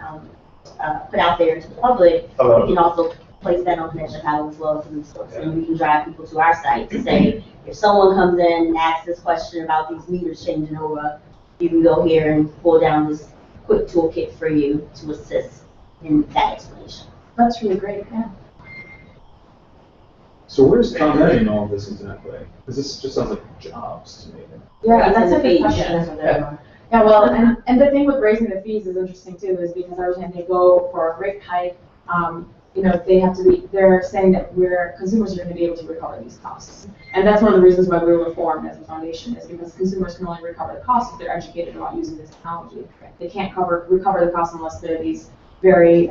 put out there to the public, we can also place that on Connect Chicago as well as some resources, and we can drive people to our site to say, if someone comes in and asks this question about these meters changing over, you can go here and pull down this quick toolkit for you to assist in that explanation. That's really great, yeah. So where's ComEd in all this exactly? Because this just sounds like jobs to me. Yeah, that's a good fees, question. Yeah, well, and the thing with raising the fees is interesting too, is because every time they go for a rate hike, they're saying that consumers are going to be able to recover these costs. And that's one of the reasons why we were formed as a foundation, is because consumers can only recover the costs if they're educated about using this technology. They can't recover the costs unless they're these very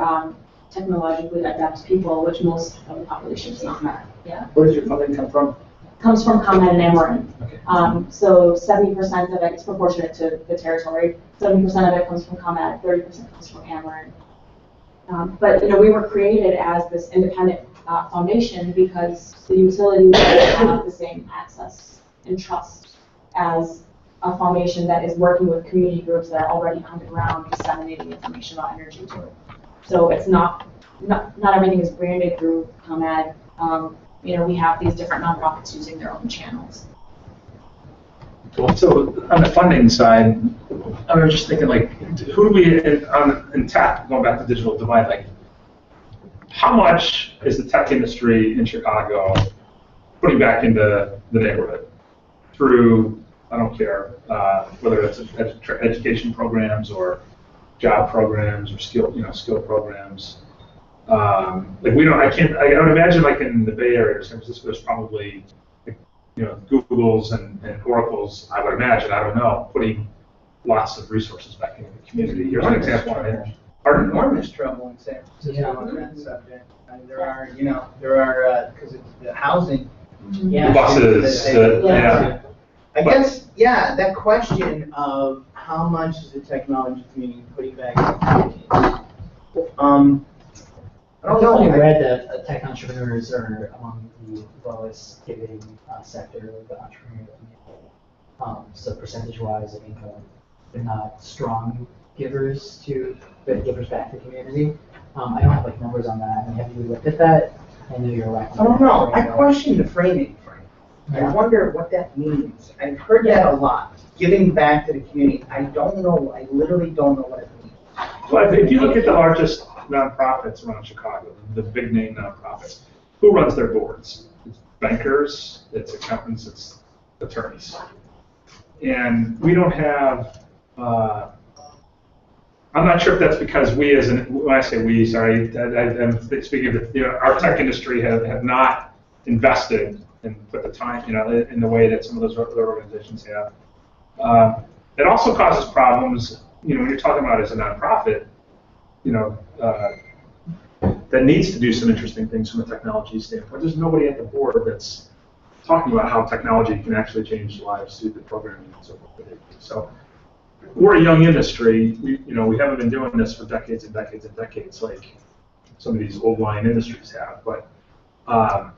technologically adept people, which most of the population is not. Yeah. Where does your funding come from? Comes from ComEd and Ameren. Okay. So 70% of it is proportionate to the territory. 70% of it comes from ComEd, 30% comes from Ameren. But we were created as this independent foundation because the utility doesn't have the same access and trust as a foundation that is working with community groups that are already on the ground disseminating information about energy to it. So it's not everything is branded through ComEd. We have these different nonprofits using their own channels. So on the funding side, I was just thinking, like, who do we in tech, going back to digital divide, like, how much is the tech industry in Chicago putting back into the neighborhood through, I don't care, whether it's education programs or job programs or skill programs. I would imagine, like, in the Bay Area or San Francisco, there's probably, Google's and Oracle's, I would imagine, I don't know, putting lots of resources back into the community. Here's an example on it. Pardon? Enormous trouble in San Francisco on that subject. And there are, because it's the housing. The buses, I guess, that question of how much is the technology community putting back into the community? I don't know. I read that tech entrepreneurs are among the lowest giving sector of the entrepreneurial community. So percentage-wise, I think they're not strong givers back to the community. I don't have numbers on that. I mean, have you looked at that? I know you're right. I don't know. I question the framing, Frank. I wonder what that means. I've heard that a lot. Giving back to the community. I don't know. I literally don't know what it means. Well, if you look at the largest nonprofits around Chicago, the big name nonprofits, who runs their boards? It's bankers, it's accountants, it's attorneys. And we don't have, I'm not sure if that's because when I say we, sorry, I'm speaking of our tech industry have not invested and put the time, in the way that some of those other organizations have. It also causes problems, when you're talking about as a nonprofit, that needs to do some interesting things from a technology standpoint. There's nobody at the board that's talking about how technology can actually change lives through the programming and so forth. So we're a young industry. We haven't been doing this for decades and decades and decades, like some of these old line industries have. But all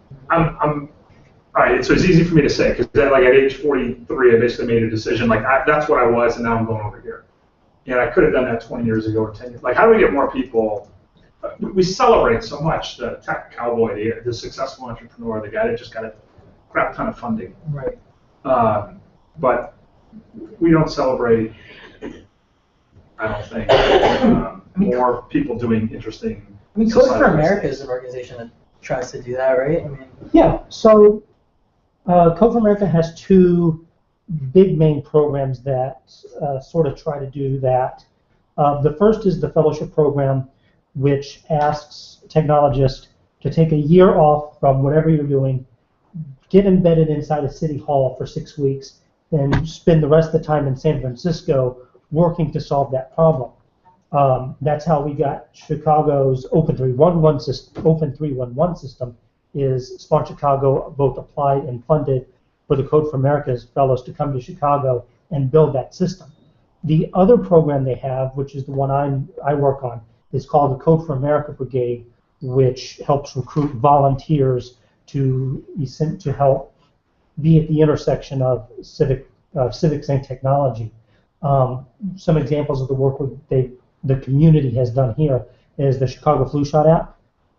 right. So it's easy for me to say because at age 43, I basically made a decision. That's what I was, and now I'm going over here. And I could have done that 20 years ago or 10 years. How do we get more people? We celebrate so much the tech cowboy, the successful entrepreneur, the guy that just got a crap ton of funding. Right. But we don't celebrate, I don't think, more people doing interesting. Code for America is an organization that tries to do that, right? Yeah. So Code for America has two big main programs that sort of try to do that. The first is the fellowship program, which asks technologists to take a year off from whatever you're doing, get embedded inside a city hall for 6 weeks, and spend the rest of the time in San Francisco working to solve that problem. That's how we got Chicago's Open 311 system. Is Smart Chicago both applied and funded for the Code for America's fellows to come to Chicago and build that system. The other program they have, which is the one I work on, is called the Code for America Brigade, which helps recruit volunteers to help be at the intersection of civics and technology. Some examples of the work the community has done here is the Chicago Flu Shot app.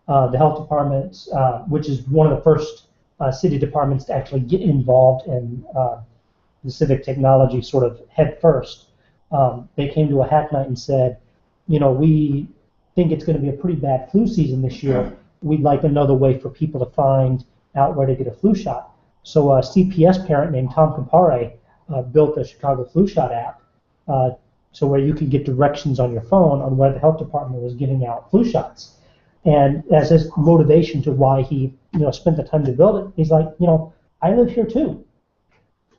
The health department, which is one of the first city departments to actually get involved in the civic technology sort of head first. They came to a hack night and said, we think it's going to be a pretty bad flu season this year. We'd like another way for people to find out where to get a flu shot. So a CPS parent named Tom Campare built a Chicago Flu Shot app, so where you could get directions on your phone on where the health department was giving out flu shots. And as his motivation to why he spent the time to build it, he's like, I live here too.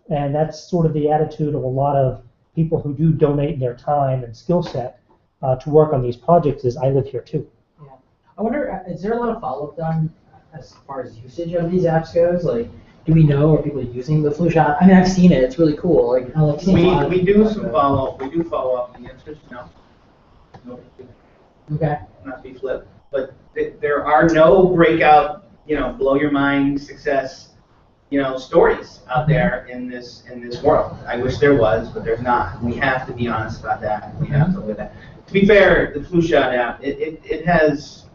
And that's sort of the attitude of a lot of people who do donate their time and skill set to work on these projects is I live here too. Yeah. I wonder, is there a lot of follow-up done as far as usage of these apps goes? Like, do we know, are people using the flu shot? I mean, I've seen it. It's really cool. Like, I like seeing a lot of We do some follow-up. We do follow-up. The answer is no. No. Okay. Not to be flip. But there are no breakout, blow your mind success, stories out there in this world. I wish there was, but there's not. We have to be honest about that. We have to live that. To be fair, the flu shot app, it does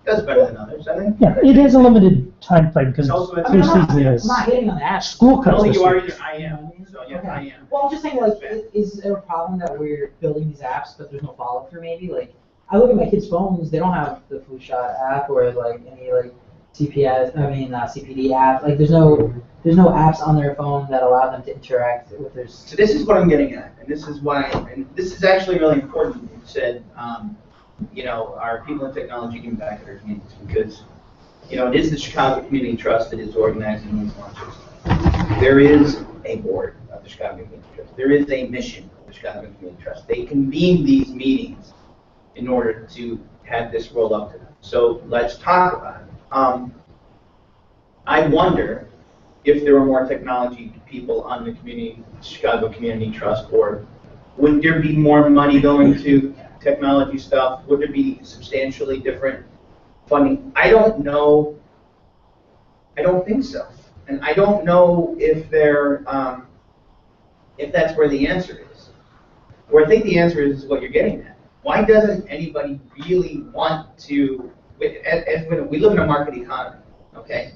better than others, I think. Yeah, it has a limited time frame because flu season is. I'm not hitting on that. School cuts. No, this you are week. either. I am. So yeah, Okay. I am. Well, I'm just saying, like, is there a problem that we're building these apps, but there's no follow-up through maybe? Like, I look at my kids' phones, they don't have the flu shot app or, like, any, like, CPD app. Like, there's no apps on their phone that allow them to interact with their... So this is what I'm getting at, and this is why, and this is actually really important. You said, our people in technology giving back at our communities, because, it is the Chicago Community Trust that is organizing these launches. There is a board of the Chicago Community Trust. There is a mission of the Chicago Community Trust. They convene these meetings in order to have this roll up to them. So let's talk about it. I wonder if there were more technology people on the Chicago Community Trust board. Would there be more money going to technology stuff? Would there be substantially different funding? I don't know. I don't think so. And I don't know if that's where the answer is. Where I think the answer is what you're getting at. Why doesn't anybody really want to, as we live in a market economy, okay?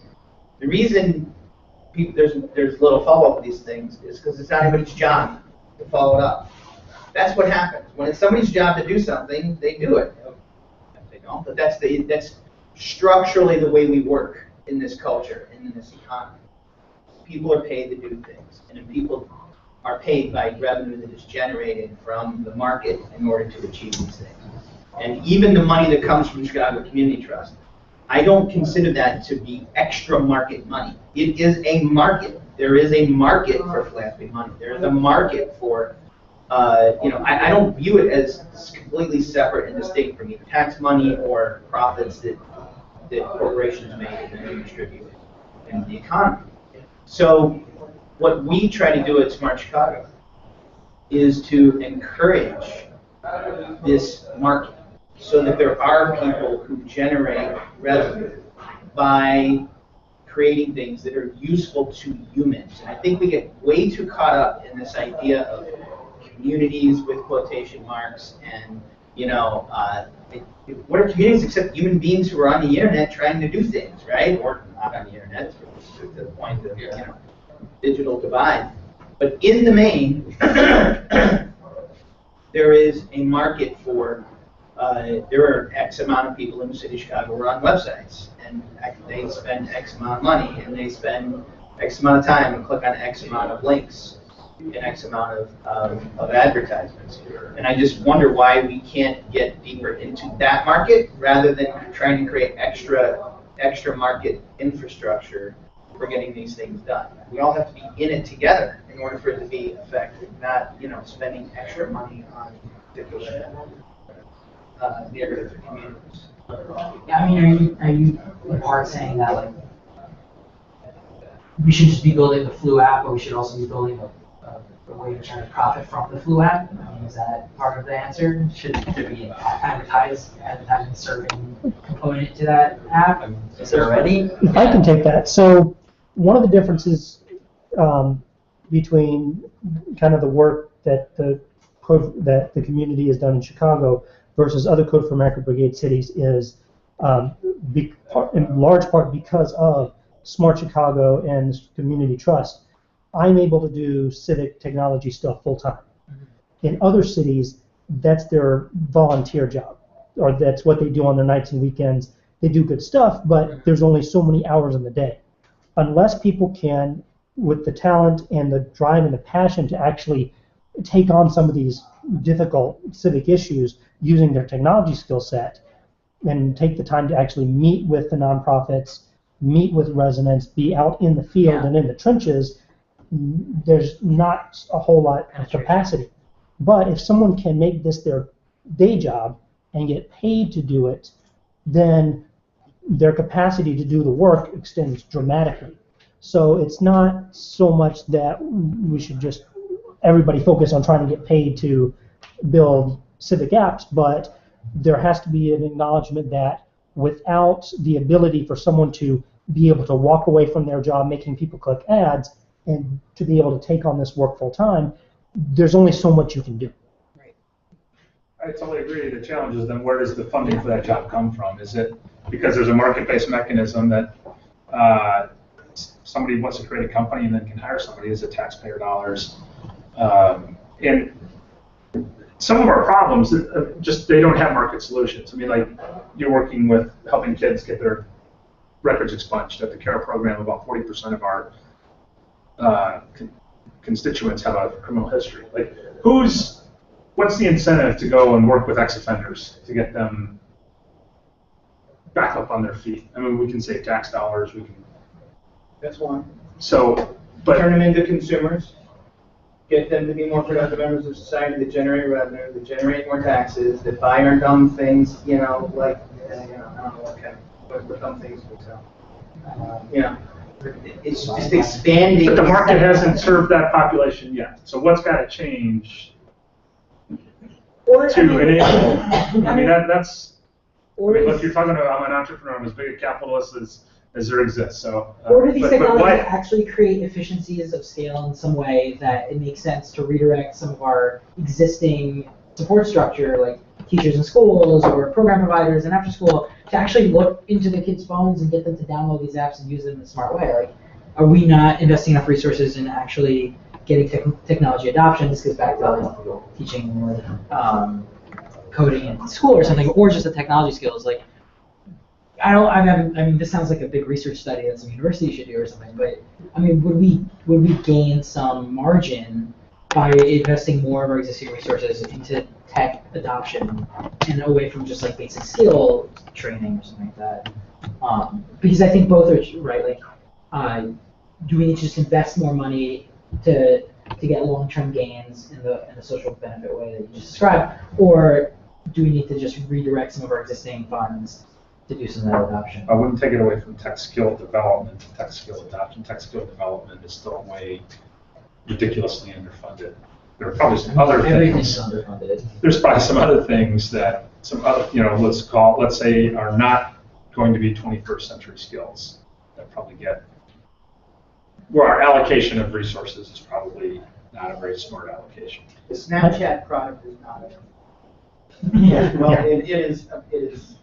The reason there's little follow-up with these things is because it's not anybody's job to follow it up. That's what happens. When it's somebody's job to do something, they do it. They don't, but that's structurally the way we work in this culture and in this economy. People are paid to do things, and then people are paid by revenue that is generated from the market in order to achieve these things. And even the money that comes from Chicago Community Trust, I don't consider that to be extra market money. It is a market. There is a market for philanthropy money. There is a market for, I don't view it as completely separate and distinct from either tax money or profits that corporations make and then distribute in the economy. So what we try to do at Smart Chicago is to encourage this market so that there are people who generate revenue by creating things that are useful to humans. And I think we get way too caught up in this idea of communities with quotation marks and, what are communities except human beings who are on the internet trying to do things, right? Or not on the internet, to the point of, digital divide. But in the main, there is a market for, there are X amount of people in the city of Chicago who are on websites, and they spend X amount of money, and they spend X amount of time and click on X amount of links and X amount of advertisements. And I just wonder why we can't get deeper into that market rather than trying to create extra extra market infrastructure for getting these things done. We all have to be in it together in order for it to be effective, not, spending extra money on particular areas or communities. Yeah, I mean, are you in part saying that like we should just be building the Flu app, but we should also be building a way to try to profit from the Flu app? I mean, is that part of the answer? Should there be an advertising serving component to that app? I mean, is there already? I can take that. So one of the differences between kind of the work that the community has done in Chicago versus other Code for America Brigade cities is in large part because of Smart Chicago and Community Trust. I'm able to do civic technology stuff full time. In other cities, that's their volunteer job, or that's what they do on their nights and weekends. They do good stuff, but there's only so many hours in the day. Unless people can, with the talent and the drive and the passion to actually take on some of these difficult civic issues using their technology skill set and take the time to actually meet with the nonprofits, meet with residents, be out in the field and in the trenches, there's not a whole lot of capacity. But if someone can make this their day job and get paid to do it, then their capacity to do the work extends dramatically. So it's not so much that we should just everybody focus on trying to get paid to build civic apps, but there has to be an acknowledgement that without the ability for someone to be able to walk away from their job making people click ads and to be able to take on this work full time, there's only so much you can do. I totally agree. The challenge is then where does the funding for that job come from? Is it because there's a market-based mechanism that somebody wants to create a company and then can hire somebody? Is it taxpayer dollars? And some of our problems, just they don't have market solutions. I mean, like you're working with helping kids get their records expunged at the CARE program. About 40% of our constituents have a criminal history. Like, what's the incentive to go and work with ex-offenders to get them back up on their feet? I mean, we can save tax dollars. We can. That's one. So, but turn them into consumers. Get them to be more productive members of society that generate revenue, that generate more taxes, that buy our dumb things, like, I don't know what dumb things we sell. It's just expanding. But the market hasn't served that population yet. So what's got to change to enable? I mean, that's. Look, you're talking about, I'm an entrepreneur. I'm as big a capitalist as there exists. So. Or do these technologies actually create efficiencies of scale in some way that it makes sense to redirect some of our existing support structure, like teachers in schools or program providers and after school, to actually look into the kids' phones and get them to download these apps and use them in a smart way? Like, are we not investing enough resources in actually getting technology adoption? This goes back to like, teaching coding in school or something, or just the technology skills. Like, I mean, this sounds like a big research study that some university should do or something, but I mean, would we gain some margin by investing more of our existing resources into tech adoption and away from just like basic skill training or something like that? Because I think both are right. Like, do we need to just invest more money to get long-term gains in the social benefit way that you just described, or do we need to just redirect some of our existing funds to do some of that adoption? I wouldn't take it away from tech skill development to tech skill adoption. Tech skill development is still way ridiculously underfunded. There are probably some other things. Underfunded. There's probably some other things that let's say are not going to be 21st century skills that probably get where our allocation of resources is probably not a very smart allocation. The Snapchat product is not well, it is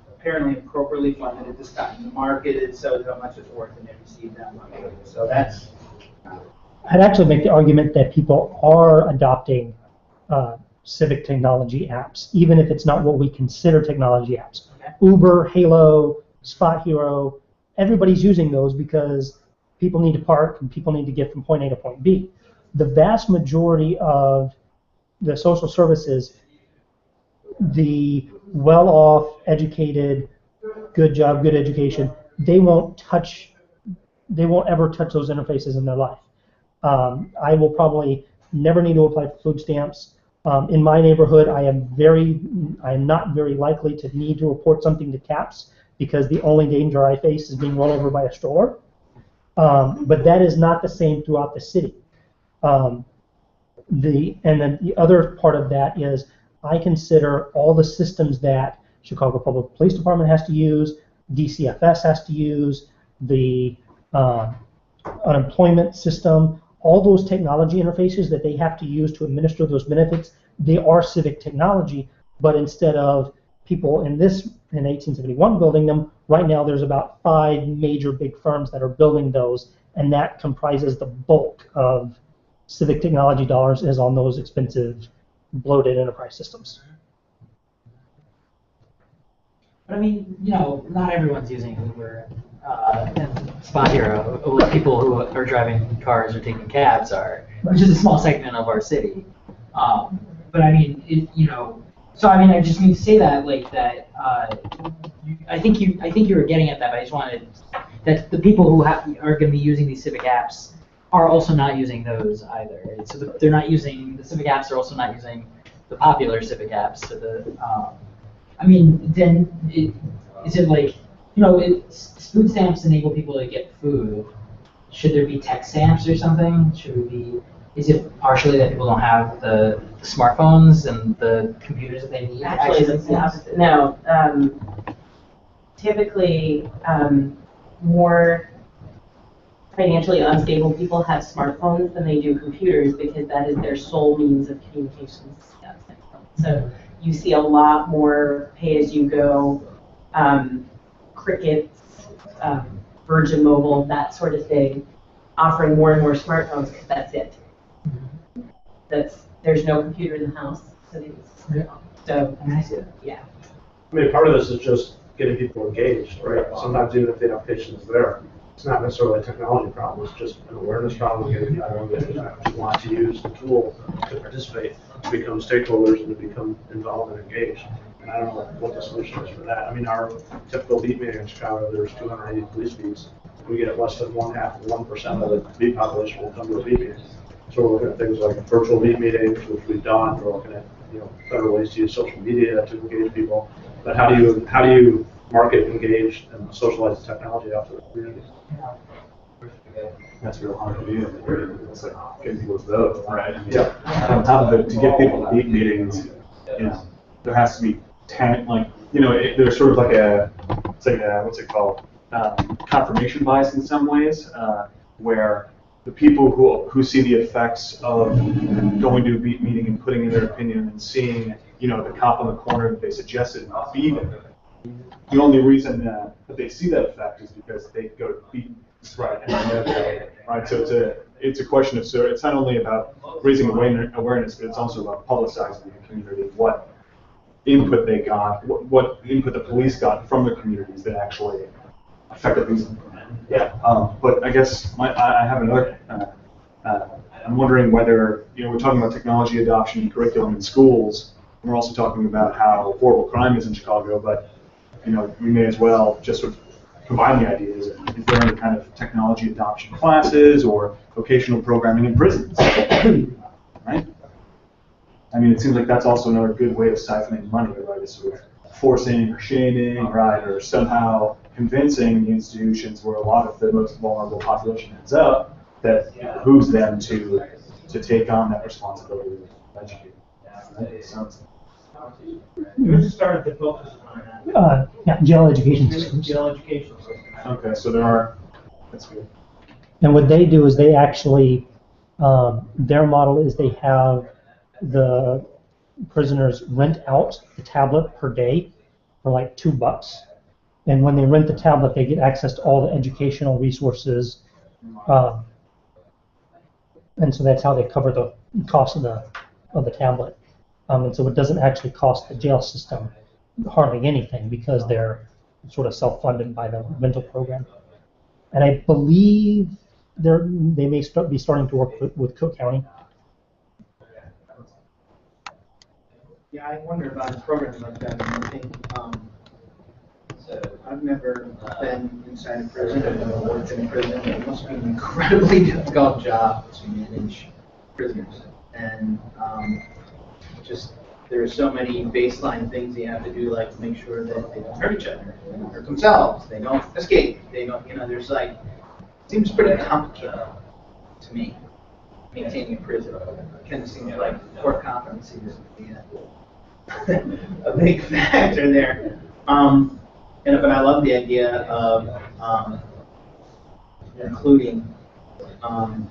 apparently appropriately funded at this time. The market is so how much it's worth and they receive that money. So that's. I'd actually make the argument that people are adopting civic technology apps, even if it's not what we consider technology apps. Okay. Uber, Halo, Spot Hero, everybody's using those because people need to park and people need to get from point A to point B. The vast majority of the social services, the well-off, educated, good job, good education, they won't ever touch those interfaces in their life. I will probably never need to apply for food stamps. In my neighborhood, I am not very likely to need to report something to CAPS because the only danger I face is being run over by a stroller. But that is not the same throughout the city. And then the other part of that is I consider all the systems that Chicago Public Police Department has to use, DCFS has to use, the unemployment system, all those technology interfaces that they have to use to administer those benefits, they are civic technology, but instead of people in 1871 building them, right now there's about 5 major big firms that are building those, and that comprises the bulk of civic technology dollars is on those expensive, bloated enterprise systems. But I mean, not everyone's using Uber and Spot Hero. People who are driving cars or taking cabs are, which is a small segment of our city. But I mean, so I mean, I just mean to say that, I think you were getting at that. But I just wanted that the people who are going to be using these civic apps are also not using those either. Right? So they're not using the civic apps. Are also not using the popular civic apps. So I mean, then is it like, food stamps enable people to get food. Should there be tech stamps or something? Is it partially that people don't have the smartphones and the computers that they need? Actually, it's the opposite. No. Typically, more financially unstable people have smartphones than they do computers because that is their sole means of communication. So you see a lot more pay-as-you-go, Crickets, Virgin Mobile, that sort of thing, offering more and more smartphones because that's it. There's no computer in the house. So yeah. I mean, part of this is just getting people engaged, right? Sometimes even if they have patients there, it's not necessarily a technology problem, it's just an awareness problem, getting people engaged, who want to use the tool to participate, to become stakeholders and to become involved and engaged. And I don't know what the solution is for that. I mean, our typical beat meeting in Chicago, there's 280 police beats. We get less than 1% of the beat population will come to a beat meeting. So we're looking at things like virtual beat meetings, which we've done. We're looking at better ways to use social media to engage people. But how do you market, engage, and socialize the technology out to the community? That's real hard to do. It's like getting people to vote, right? I mean, on top of it, to get people to beat meetings, there has to be there's sort of like what's it called? Confirmation bias in some ways, where the people who see the effects of going to a beat meeting and putting in their opinion and seeing, the cop on the corner that they suggested be there. The only reason that they see that effect is because they go to beat, right? Right. So it's a question of, so it's not only about raising awareness, but it's also about publicizing the community, what input they got, what input the police got from the communities that actually affected things. Yeah. But I guess I have another. I'm wondering whether we're talking about technology adoption and curriculum in schools. And we're also talking about how horrible crime is in Chicago, but we may as well just sort of combine the ideas. Is there any kind of technology adoption classes or vocational programming in prisons? Right? I mean, it seems like that's also another good way of siphoning money, right? Is sort of forcing or shaming, right, or somehow convincing the institutions where a lot of the most vulnerable population ends up that behooves them to take on that responsibility of educating. Who started to focus on that? Jail education systems. Jail education systems. Okay, so there are. That's good. And what they do is they actually, their model is they have the prisoners rent out the tablet per day for like $2. And when they rent the tablet, they get access to all the educational resources. And so that's how they cover the cost of the tablet. And so it doesn't actually cost the jail system hardly anything because they're sort of self-funded by the rental program. And I believe they may be starting to work with Cook County. Yeah, I wonder about programs like that. And I think I've never been inside a prison, I've never worked in a prison. It must be an incredibly difficult job to manage prisoners. And just, there are so many baseline things you have to do, like make sure that they don't hurt each other, they don't hurt themselves, they don't escape, they don't, there's like, seems pretty complicated to me, maintaining a prison. It kind of seems like core competency is a big factor there. But I love the idea of including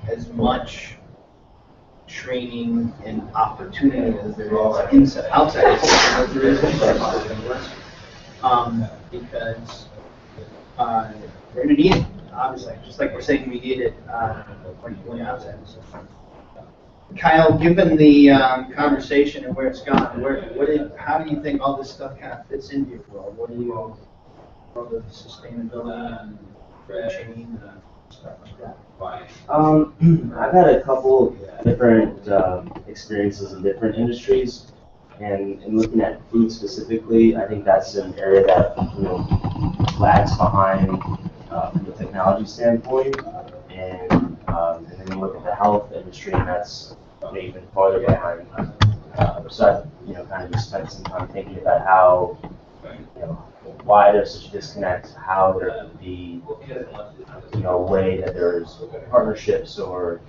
as much training and opportunity as there is inside, outside as there is inside, because we're gonna need it, obviously, just like we're saying we need it when outside. Kyle, given the conversation and where it's gone, how do you think all this stuff kind of fits into your world? What do you, all the sustainability and food chain and stuff like that? I've had a couple different experiences in different industries, and in looking at food specifically, I think that's an area that lags behind from the technology standpoint, and then you look at the health industry, and that's even farther behind. So I've kind of just spent some time thinking about how why there's such a disconnect, how there could be a way that there's partnerships or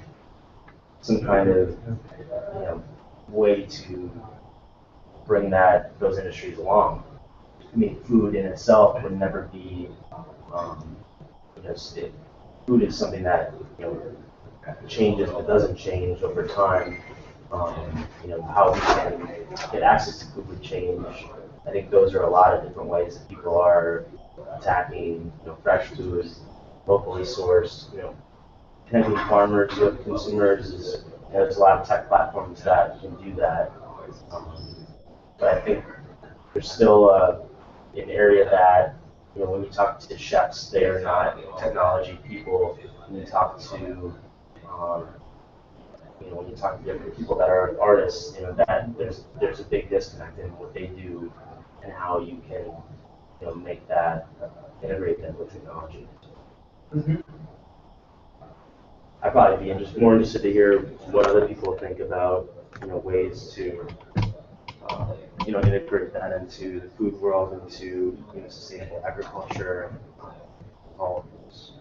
some kind of way to bring those industries along. I mean, food in itself would never be food is something that changes but doesn't change over time. How we can get access to food would change. I think those are a lot of different ways that people are attacking fresh food, locally sourced, connecting farmers with consumers. There's a lot of tech platforms that can do that. But I think there's still an area that, when you talk to chefs, they are not technology people. When you talk to when you talk to different people that are artists, that there's a big disconnect in what they do and how you can make that integrate that with technology. Mm-hmm. I'd probably be more interested to hear what other people think about ways to integrate that into the food world, into sustainable agriculture, all of this.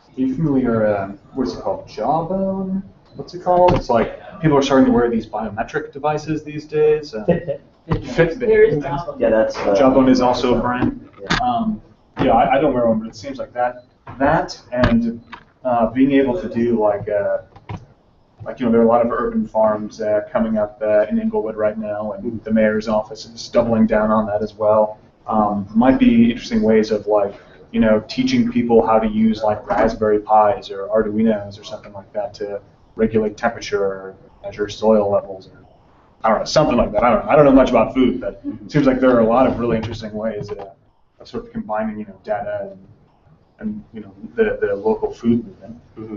Are you familiar, what's it called, Jawbone? What's it called? It's like, people are starting to wear these biometric devices these days. Fitbit. Yeah, that's... Jawbone is also a brand. Yeah, I don't wear one, but it seems like that and being able to do there are a lot of urban farms coming up in Inglewood right now, and the mayor's office is doubling down on that as well. Might be interesting ways of teaching people how to use Raspberry Pis or Arduinos or something like that to regulate temperature or measure soil levels, or I don't know, something like that. I don't know much about food, but it seems like there are a lot of really interesting ways of sort of combining data and the local food movement. Mm-hmm.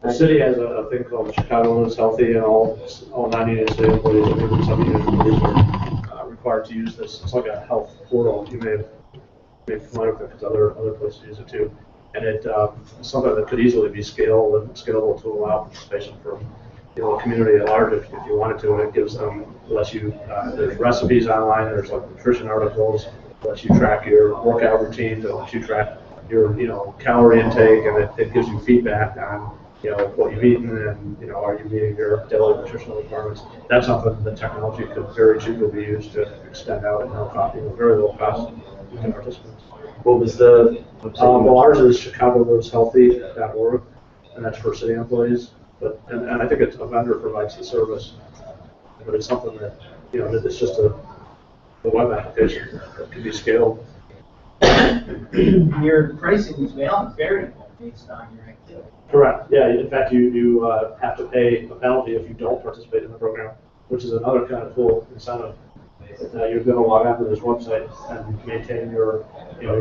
The city has a thing called Chicago Lives Healthy, and all 98 city employees and 70 employees are required to use this. It's like a health portal. You may have familiar with it because other places use it too. And it's something that could easily be scalable to allow participation from the community at large if you wanted to. And it gives them, there's recipes online, there's nutrition articles, lets you track your workout routines, it lets you track your calorie intake, and it gives you feedback on what you've eaten and are you meeting your daily nutritional requirements. That's something that technology could very cheaply be used to extend out at no cost, very low cost to participants. What was the website? Well, ours is ChicagoLivesHealthy.org, and that's for city employees. But and I think a vendor provides the service, but it's something that it's just a web application that can be scaled. Your pricing is variable based on your activity. Correct. Yeah. In fact, you have to pay a penalty if you don't participate in the program, which is another kind of cool incentive. You're going to log onto this website and maintain your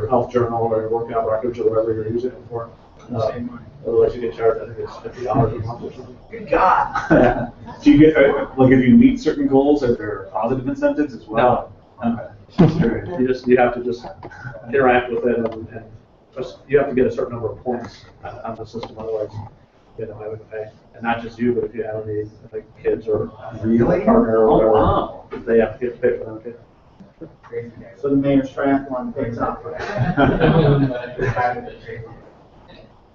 health journal or your workout records or whatever you're using it for. Otherwise, you get charged. I think it's $50 a month or something. Good God. Do you get, like, if you meet certain goals, are there positive incentives as well? No. Okay. You have to just interact with it and just, you have to get a certain number of points on the system, otherwise you don't have to pay. And not just you, but if you have any, like, kids or Really? partner or whatever, wow. they have to get paid for them too. So the mayor's triathlon pays off.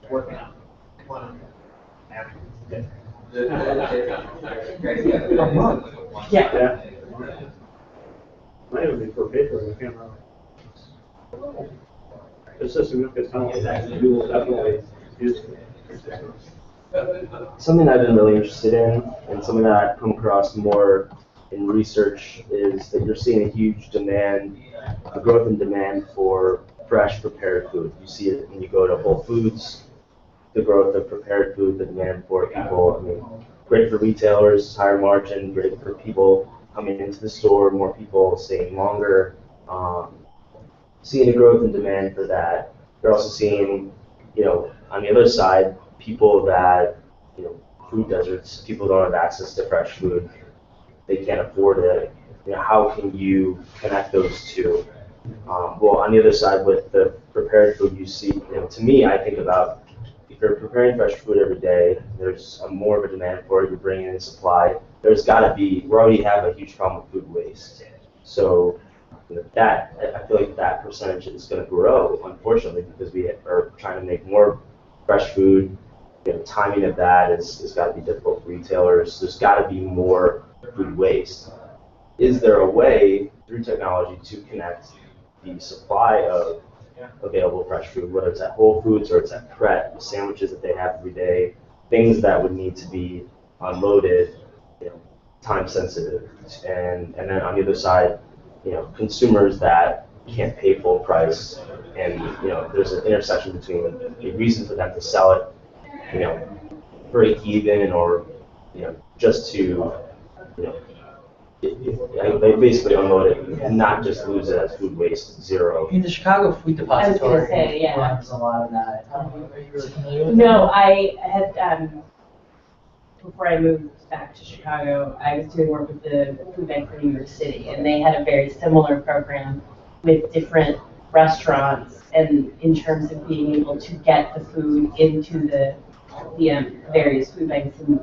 Working out. Yeah. Might even be for paper in the camera. It's a significant time. You will definitely use it. Something I've been really interested in, and something that I've come across more in research, is that you're seeing a huge demand, a growth in demand for fresh prepared food. You see it when you go to Whole Foods, the growth of prepared food, the demand for people. I mean, great for retailers, higher margin, great for people coming into the store, more people staying longer. Seeing a growth in demand for that. You're also seeing, on the other side, people that, food deserts, people don't have access to fresh food. They can't afford it. How can you connect those two? Well, on the other side, with the prepared food, you see, to me, I think about, if you're preparing fresh food every day, there's more of a demand for it, you're bringing in supply. There's got to be, we already have a huge problem with food waste. So I feel like that percentage is going to grow, unfortunately, because we are trying to make more fresh food. Timing of that is got to be difficult for retailers. There's got to be more food waste. Is there a way through technology to connect the supply of available fresh food, whether it's at Whole Foods or it's at Pret, the sandwiches that they have every day, things that would need to be unloaded, time sensitive, and then on the other side, consumers that can't pay full price, and there's an intersection between a reason for them to sell it, break even, or just to they basically unload it and not just lose it as food waste, zero. In the Chicago Food Depository, I was gonna say, yeah. runs a lot of that. Are you really familiar with No, I had, before I moved back to Chicago, I was doing work with the food bank for New York City, and they had a very similar program with different restaurants, and in terms of being able to get the food into the various food banks, and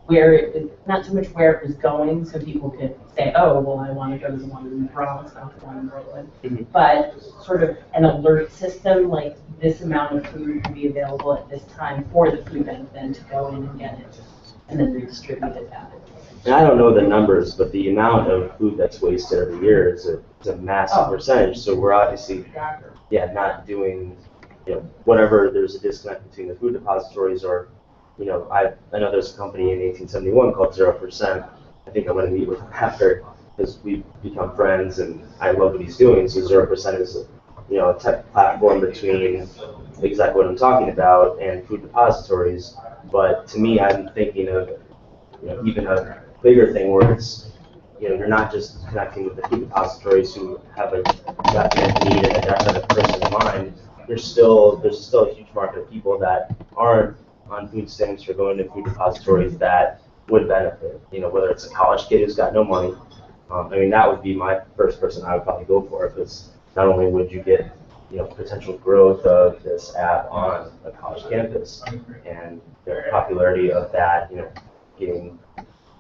where it was, not so much where it was going, so people could say, oh, well, I want to go to the one in the Bronx, not the one in Brooklyn, but sort of an alert system, like this amount of food can be available at this time for the food bank then to go in and get it, and then redistribute it back. And I don't know the numbers, but the amount of food that's wasted every year is a massive percentage. So we're obviously, not doing, whatever. There's a disconnect between the food depositories, or, I know there's a company in 1871 called 0%. I think I'm going to meet with him after, because we've become friends, and I love what he's doing. So 0% is, a tech platform between exactly what I'm talking about and food depositories. But to me, I'm thinking of, even a bigger thing where it's, you're not just connecting with the food depositories who have a definite need and a definite person in mind. There's still a huge market of people that aren't on food stamps or going to food depositories that would benefit. Whether it's a college kid who's got no money. That would be my first person I would probably go for, because not only would you get potential growth of this app on a college campus, and the popularity of that, getting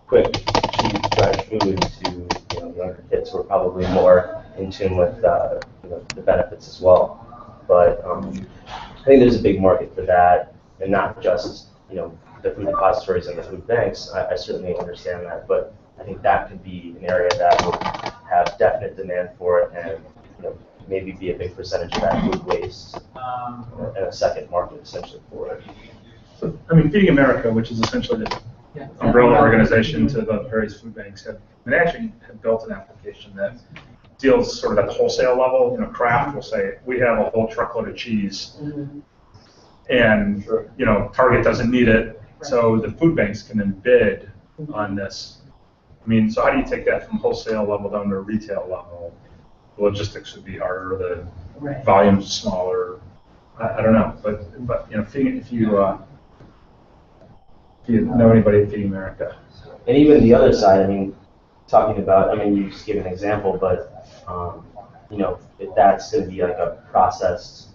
quick, cheap, fresh food to younger kids who are probably more in tune with the benefits as well. But I think there's a big market for that, and not just the food depositories and the food banks. I certainly understand that, but I think that could be an area that would have definite demand for it, and maybe be a big percentage of that food waste, and a second market essentially for it. So, Feeding America, which is essentially the umbrella organization to the various food banks, they actually have built an application that deals sort of at the wholesale level. Kraft will say, we have a whole truckload of cheese, and Target doesn't need it, so the food banks can then bid on this. So how do you take that from wholesale level down to retail level? The logistics would be harder, the volume's smaller. I don't know, but if you if you know anybody at Feeding America. And even the other side, I mean, talking about, I mean, you just gave an example, but, you know, if that's going to be like a processed,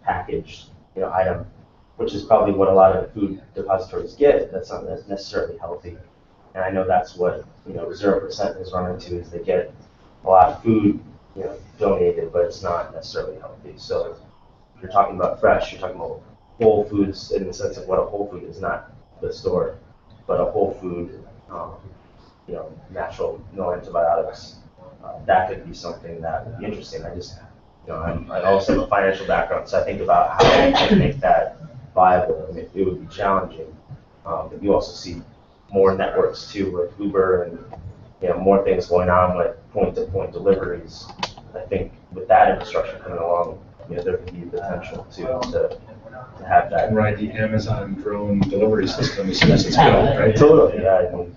packaged, you know, item, which is probably what a lot of food depositories get, that's not necessarily healthy. And I know that's what, you know, 0% has run into, is they get a lot of food, you know, donated, but it's not necessarily healthy. So if you're talking about fresh, you're talking about whole foods in the sense of what a whole food is, not the store, but a whole food, you know, natural, no antibiotics. That could be something that would be interesting. I just, you know, I also have a financial background, so I think about how to make that viable. I mean, it would be challenging, but you also see more networks too, with Uber and, you know, more things going on with point-to-point deliveries. I think with that infrastructure coming along, you know, there could be potential to have that. Right, the Amazon drone delivery system as soon as it's built, right? Totally, yeah. I mean,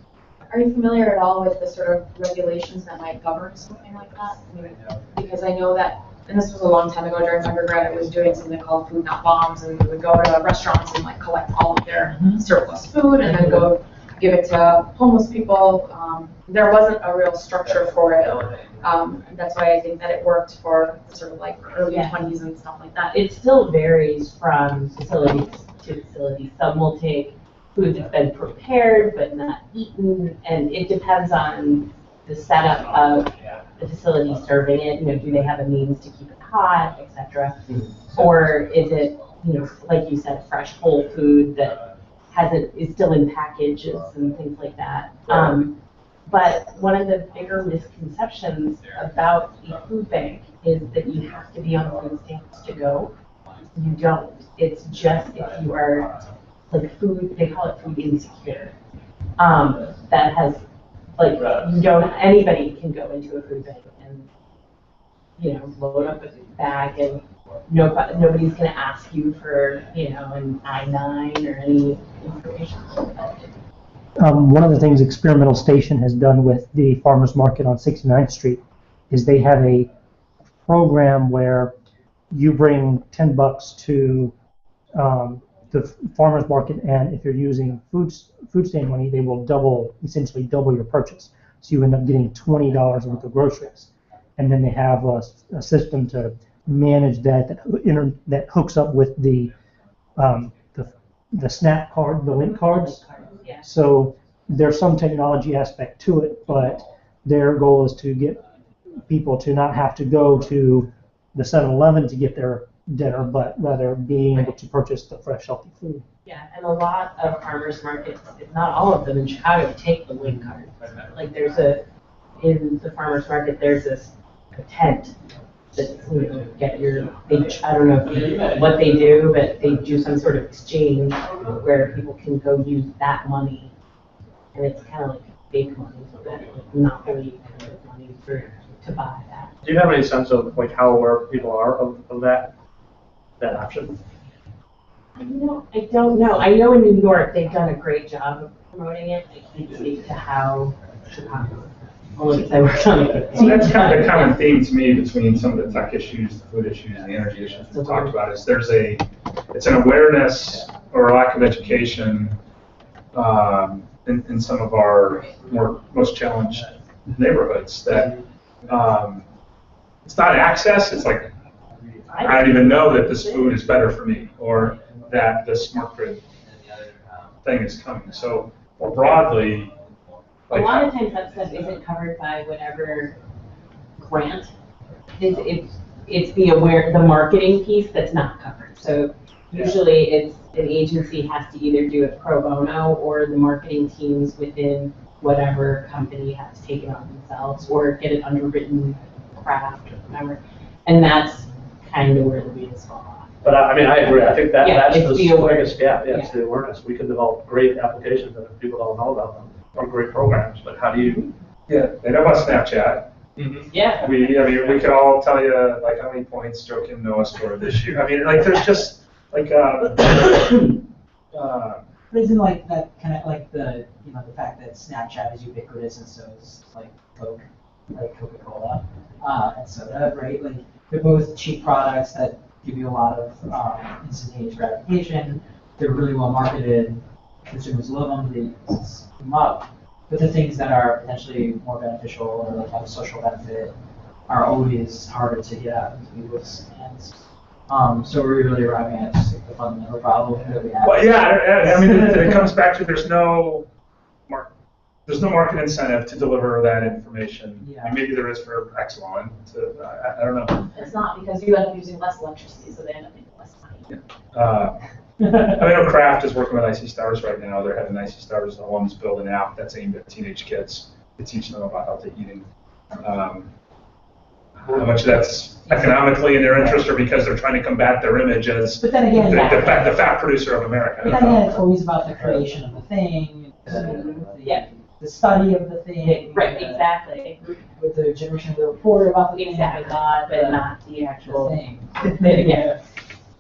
Are you familiar at all with the sort of regulations that might govern something like that? I mean, because I know that, and this was a long time ago during undergrad, I was doing something called Food Not Bombs, and we would go to restaurants and like collect all of their surplus food and then go give it to homeless people. There wasn't a real structure for it. That's why I think that it worked for sort of like early 20s and stuff like that. It still varies from facility to facility. Some will take food that's been prepared but not eaten, and it depends on the setup of the facility serving it. You know, do they have a means to keep it hot, etc. Or is it, you know, like you said, fresh whole food that is still in packages and things like that. But one of the bigger misconceptions about a food bank is that you have to be on food stamps to go. You don't. It's just if you are like food, they call it food insecure. That has, like, you don't, anybody can go into a food bank and, you know, load up a bag, and nobody's going to ask you for, you know, an I-9 or any information like that. One of the things Experimental Station has done with the farmers market on 69th Street is they have a program where you bring $10 to the farmers market, and if you're using food stamp money, they will essentially double your purchase. So you end up getting $20 worth of groceries. And then they have a system to manage that hooks up with the SNAP card, the link cards. So there's some technology aspect to it, but their goal is to get people to not have to go to the 7-Eleven to get their dinner, but rather being able to purchase the fresh, healthy food. Yeah, and a lot of farmers markets, if not all of them in Chicago, take the link card. Like in the farmers market, there's a tent that, you know, I don't know what they do, but they do some sort of exchange where people can go use that money, and it's kind of like fake money, like not really kind of money to buy that. Do you have any sense of like how aware people are of that option? I don't know. I know in New York they've done a great job of promoting it. I can't speak to how Chicago. Only because I worked on it. So that's kind of the common theme to me between some of the tech issues, the food issues, and the energy issues we talked about. Is it's an awareness or a lack of education in some of our most challenged neighborhoods that it's not access. It's like, I don't even know that this food is better for me, or that the smart grid thing is coming. So more broadly, a lot of times that stuff isn't covered by whatever grant. It's the marketing piece that's not covered. So usually it's an agency has to either do it pro bono, or the marketing teams within whatever company has taken on themselves, or get it underwritten craft or whatever. And that's kind of where the wheels fall off. But I mean, I agree. I think that's the awareness. It's the awareness. We can develop great applications that if people don't know about them, or great programs, but how do you? Yeah, they know about Snapchat. Mm-hmm. Yeah. We could all tell you like how many points Joe Kim Noah scored this year. I mean, like there's just like isn't like that kind of like the fact that Snapchat is ubiquitous and so is like Coke, like Coca-Cola and soda, right? Like they're both cheap products that give you a lot of instantaneous gratification. They're really well marketed. consumers love them, they scoop them up. But the things that are potentially more beneficial or like have a social benefit are always harder to get out into people's hands. So we're really arriving at just like the fundamental problem that we have. Well, yeah, I mean, it comes back to there's no market incentive to deliver that information. Yeah. I mean, maybe there is for Exelon. I don't know. It's not, because you end up using less electricity, so they end up making less money. I know Kraft is working with IC Stars right now. They're having IC Stars alums build an app that's aimed at teenage kids to teach them about healthy eating. How much that's economically in their interest or because they're trying to combat their image as But then again, the fat producer of America. But then again, it's always about the creation of the thing, the study of the thing. Right, exactly. With the generation of the reporter about the thing, Exactly, but not the actual thing. Yeah.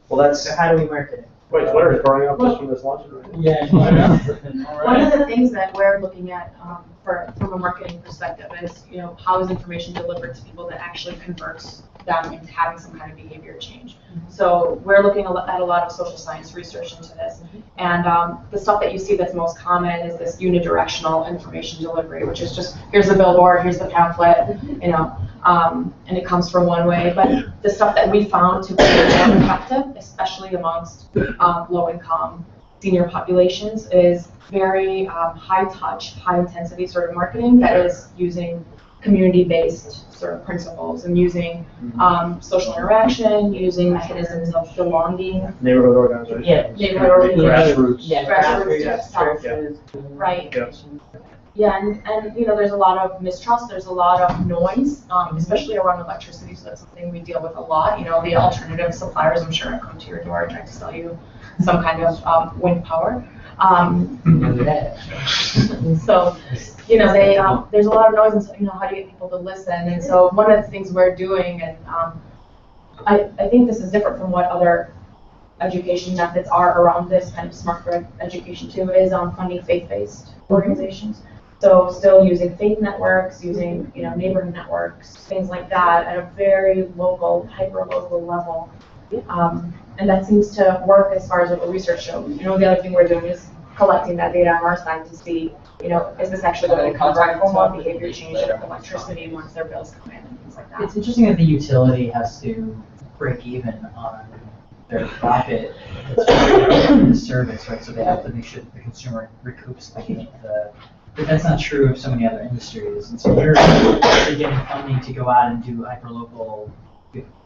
Well, that's So how do we market it? Wait, Twitter is growing up just from this lunch. Yeah. One of the things that we're looking at from a marketing perspective is, how is information delivered to people that actually converts them into having some kind of behavior change. So we're looking at a lot of social science research into this. And the stuff that you see that's most common is this unidirectional information delivery, which is just, here's the billboard, here's the pamphlet, and it comes from one way. But the stuff that we found to be more effective, especially amongst low-income senior populations, is very high-touch, high-intensity sort of marketing that is using community-based sort of principles and using social interaction, using mechanisms of belonging. Neighborhood organizations. Yeah. Neighborhood organizations. Grassroots. Yeah, Grassroots stuff. Yeah. Right. Yeah. Yeah, and there's a lot of mistrust, there's a lot of noise, especially around electricity, so that's something we deal with a lot. The alternative suppliers, I'm sure, come to your door and try to sell you some kind of wind power. So, there's a lot of noise, and so, how do you get people to listen? And so one of the things we're doing, and I think this is different from what other education methods are around this kind of smart grid education too, is funding faith-based organizations. So still using faith networks, using neighborhood networks, things like that at a very local, hyper-local level. And that seems to work as far as what the research shows. The other thing we're doing is collecting that data on our side to see, is this actually going to convert from more behavior change of electricity once their bills come in and things like that. It's interesting that the utility has to break even on their profit in the service, right? So they have to make sure that the consumer recoups but that's not true of so many other industries. And so you're getting funding to go out and do hyperlocal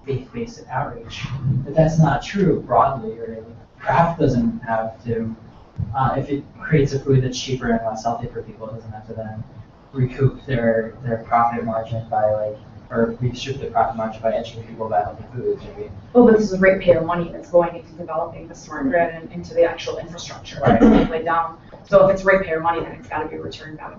faith-based outreach. But that's not true broadly, right? Kraft doesn't have to, if it creates a food that's cheaper and less healthy for people, it doesn't have to then recoup their profit margin by or redistribute their profit margin by educating people about healthy foods. Maybe. Well, but this is ratepayer money that's going into developing the smart grid and into the actual infrastructure that's being laid down. So if it's ratepayer money, then it's got to be returned back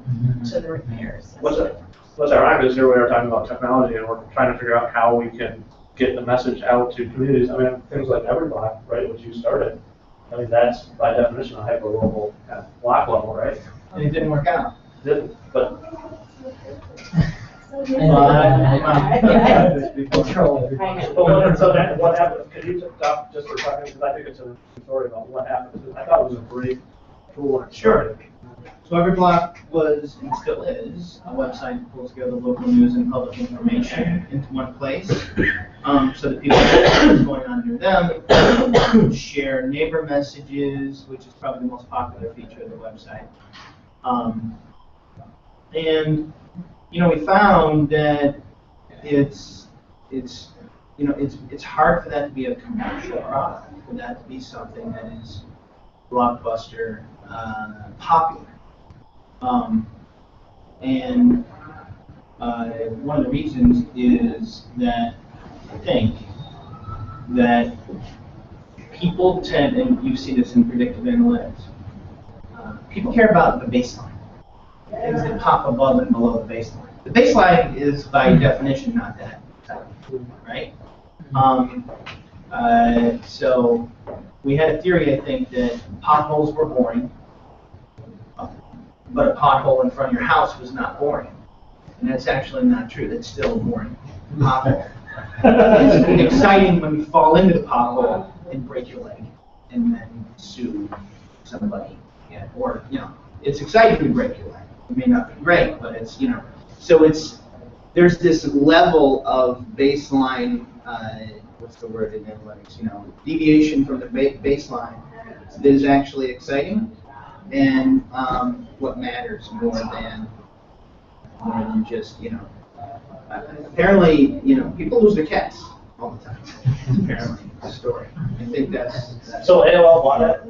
to the ratepayers. What's ironic is here we are talking about technology, and we're trying to figure out how we can get the message out to communities. I mean, things like EveryBlock, right, which you started. I mean, that's by definition a hyper-local kind of block level, right? And it didn't work out. It didn't, but. Control. So what happened? Could you stop just for a second? Because I think it's a story about what happened. I thought it was a great tool. And Sure. So EveryBlock was, and still is, a website that pulls together local news and public information into one place, so that people know what's going on near them, share neighbor messages, which is probably the most popular feature of the website. And we found that it's hard for that to be a commercial product, for that to be something that is blockbuster popular. And one of the reasons is that I think that people tend, and you see this in predictive analytics, people care about the baseline, things that pop above and below the baseline. The baseline is by definition not that exciting, right? So we had a theory, I think, that potholes were boring, but a pothole in front of your house was not boring. And that's actually not true. That's still a boring pothole. It's exciting when you fall into the pothole and break your leg and then sue somebody, yet, or, it's exciting to break your leg. It may not be great, but it's, so there's this level of baseline, what's the word in athletics, deviation from the baseline that is actually exciting and what matters more than just, apparently, people lose their cats all the time. It's apparently the story. I think that's So AOL bought it?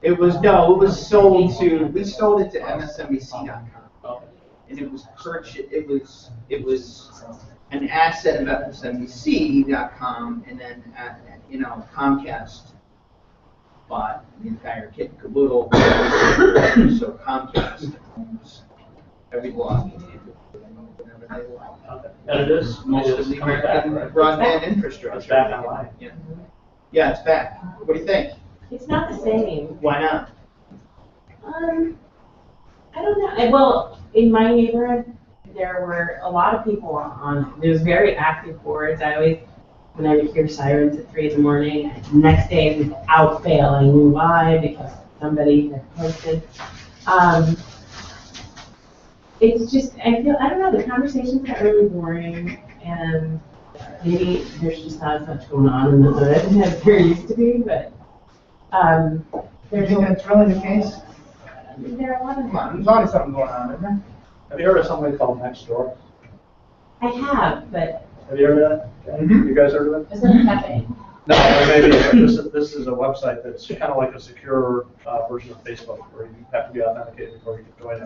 it was sold it to MSNBC.com. And it was purchased, it was an asset of MSNBC.com, and then, Comcast bought the entire kit and caboodle. So Comcast owns every blog. Whenever they like. And it is Most of the American broadband infrastructure. It's back online. Yeah, it's back. What do you think? It's not the same. Why not? I don't know. Well, in my neighborhood, there were a lot of people there's very active boards. When I would hear sirens at 3 in the morning, the next day without fail, I knew why, because somebody had posted. It's just, I don't know, the conversations got really boring, and maybe there's just not as much going on in the hood as there used to be, but, Do you think that's really the case? there are a lot of. Come on, there's always something going on, isn't there? Have you heard of something called Nextdoor? I have, but Have you heard of that? Mhm. You guys heard of it? it's not a cafe. No, maybe, this is a website that's kind of like a secure version of Facebook, where you have to be authenticated before you can join it.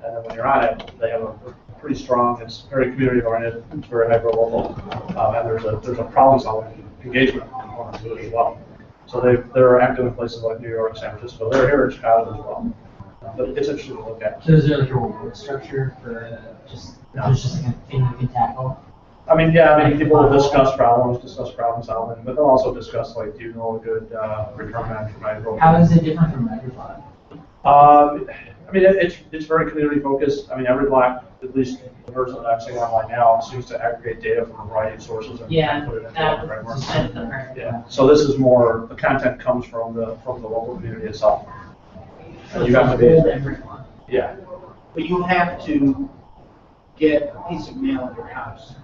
And then when you're on it, they have a pretty strong, it's very community oriented, it's very hyper local, and there's a problem solving engagement component to it as well. So they're active in places like New York, San Francisco, they're here in Chicago as well. But it's interesting to look at. So is there like a reward structure for there's just like a thing you can tackle? People will discuss problem solving, but they'll also discuss, like, do you know a good return man for my vote? How is it different from Megablog? It's very community focused. Every block, at least the version that I'm seeing online now, seems to aggregate data from a variety of sources and put it into a framework. That's the part. Yeah, so this is more, the content comes from the local community itself. So And you have to be, everyone. yeah. But you have to get a piece of mail at your house.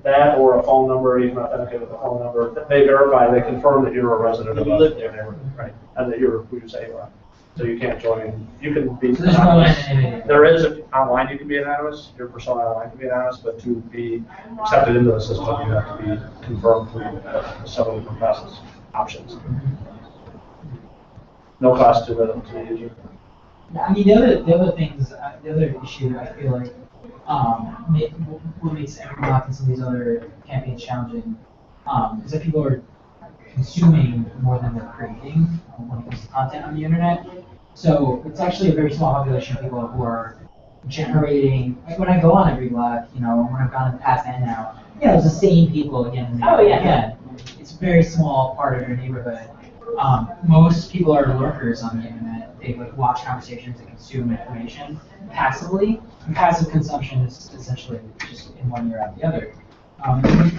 That or a phone number, you can authenticate with a phone number. They verify, they confirm that you're a resident of You live there. neighborhood, right? And that you're who you say you are. So you can't join, you can be So there's no anonymous. anonymity. There is, online you can be anonymous, your persona online can be anonymous, but to be accepted into the system, you have to be confirmed through several different process options. No cost to the user. The other issue I feel like what makes Everblock and some of these other campaigns challenging is that people are consuming more than they're creating when it comes to content on the internet. So it's actually a very small population of people who are generating. Like when I go on Everblock, when I've gone in the past and now, it's the same people again and Oh, yeah. again. It's a very small part of your neighborhood. Most people are lurkers on the internet. They watch conversations and consume information passively. And passive consumption is essentially just in one ear out the other.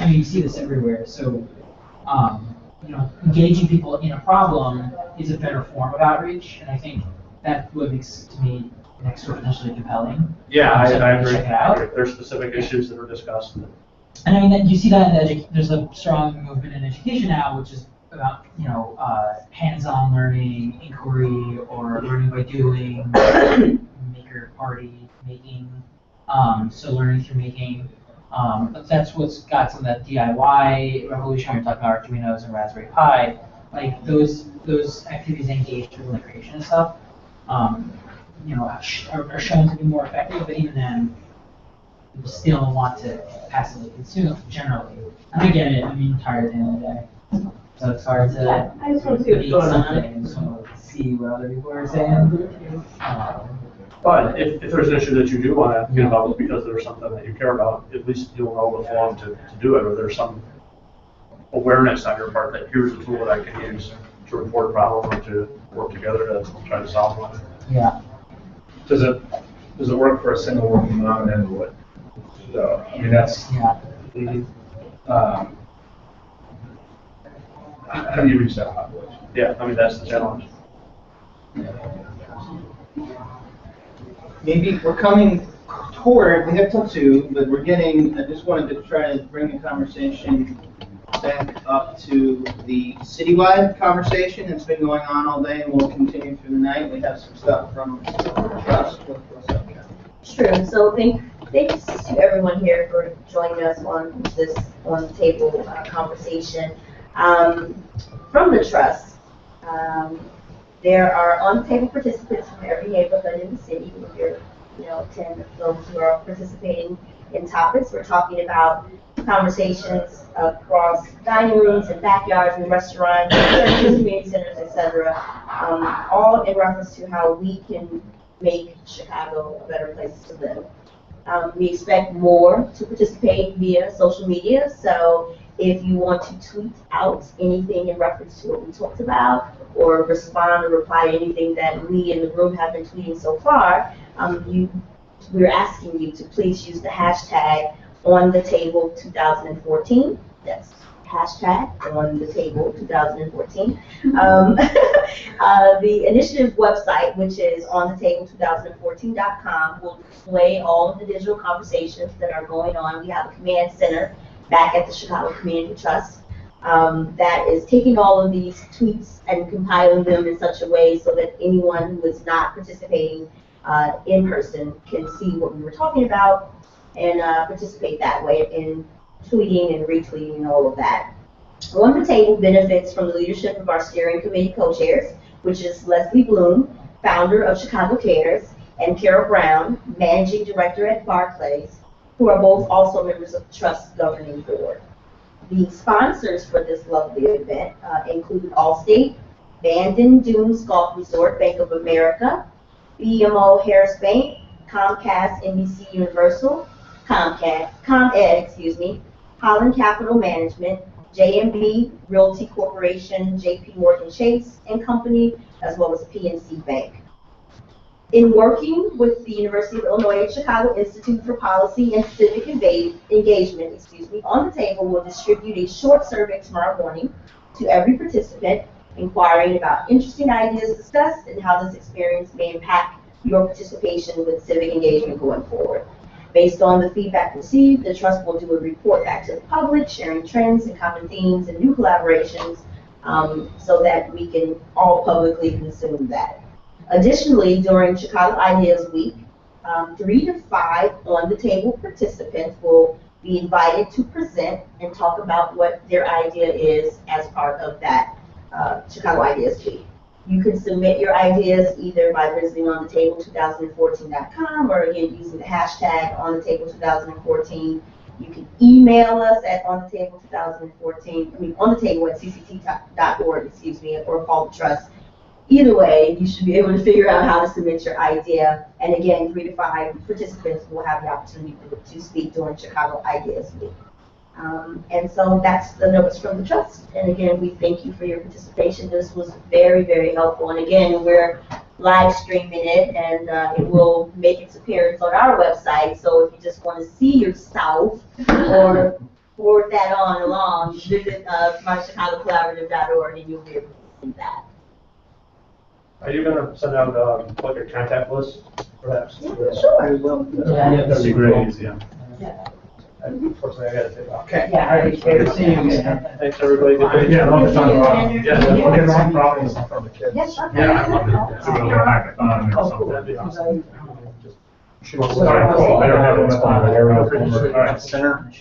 You see this everywhere. So, engaging people in a problem is a better form of outreach, and I think that's what makes, to me, Nextdoor potentially compelling. Yeah, I So agree. check it out. There's specific issues that are discussed. And you see that in there's a strong movement in education now, which is about hands-on learning, inquiry, or learning by doing, maker party making. So learning through making. That's what's got some of that DIY revolution. You're talking about Arduinos and Raspberry Pi. Like those activities engaged with the creation and stuff. Are shown to be more effective, but even then, people still want to passively consume generally. And I get it. I'm tired at the end of the day. So it's hard to I just want to see what's eat going on. something and so see what other people are saying. But if there's an issue that you do want to get involved with because there's something that you care about, at least you'll know the form to do it, or there's some awareness on your part that here's a tool that I can use to report a problem or to work together to try to solve one. Yeah. Does it work for a single working mom and would? So, that's, Yeah. how do you reach that population? Yeah, that's the challenge. Maybe we're coming toward, we have till 2, but we're getting, I just wanted to try to bring the conversation back up to the citywide conversation that's been going on all day, and we'll continue through the night. We have some stuff from Trust. What's up, Kat? True, so thanks to everyone here for joining us on this on-the-table conversation. From the Trust, there are on-the-table participants from every neighborhood in the city. If you're 10 of those who are participating in topics, we're talking about conversations across dining rooms and backyards and restaurants, churches, community centers, etc., all in reference to how we can make Chicago a better place to live. We expect more to participate via social media, so if you want to tweet out anything in reference to what we talked about, or respond or reply to anything that we in the room have been tweeting so far, we're asking you to please use the hashtag #OnTheTable2014. That's hashtag #OnTheTable2014. The initiative website, which is onthetable2014.com, will display all of the digital conversations that are going on. We have a command center back at the Chicago Community Trust that is taking all of these tweets and compiling them in such a way so that anyone who is not participating in person can see what we were talking about and participate that way in tweeting and retweeting and all of that. On the Table benefits from the leadership of our steering committee co-chairs, which is Leslie Bloom, founder of Chicago Cares, and Carol Brown, managing director at Barclays, who are both also members of the Trust Governing Board. The sponsors for this lovely event include Allstate, Bandon Dunes Golf Resort, Bank of America, BMO Harris Bank, Comcast, NBC Universal, ComEd, Holland Capital Management, JMB Realty Corporation, JP Morgan Chase and Company, as well as PNC Bank. In working with the University of Illinois at Chicago Institute for Policy and Civic Engagement, On the Table will distribute a short survey tomorrow morning to every participant, inquiring about interesting ideas discussed and how this experience may impact your participation with civic engagement going forward. Based on the feedback received, the Trust will do a report back to the public, sharing trends and common themes and new collaborations so that we can all publicly consume that. Additionally, during Chicago Ideas Week, 3 to 5 On the Table participants will be invited to present and talk about what their idea is as part of that Chicago Ideas Week. You can submit your ideas either by visiting onthetable2014.com or again using the hashtag onthetable2014. You can email us at onthetable2014, or call the Trust. Either way, you should be able to figure out how to submit your idea. And again, 3 to 5 participants will have the opportunity to speak during Chicago Ideas Week. And so that's the notes from the Trust. And again, we thank you for your participation. This was very, very helpful. And again, we're live streaming it, and it will make its appearance on our website. So if you just want to see yourself or forward that on along, visit smartchicagocollaborative.org and you'll be able to see that. Are you going to send out like a contact list, perhaps? Yeah, sure. I will. Yeah, That'd be great, yeah. Unfortunately, I got to take off. Okay. Yeah. All right. Good to see you again. Thanks, everybody. Yeah, I love the fun. Yeah, we'll get more problems from the kids. Yes, okay. Yeah, I love it. So we'll go hackathon or something. All right, cool. I don't have it. All right, center.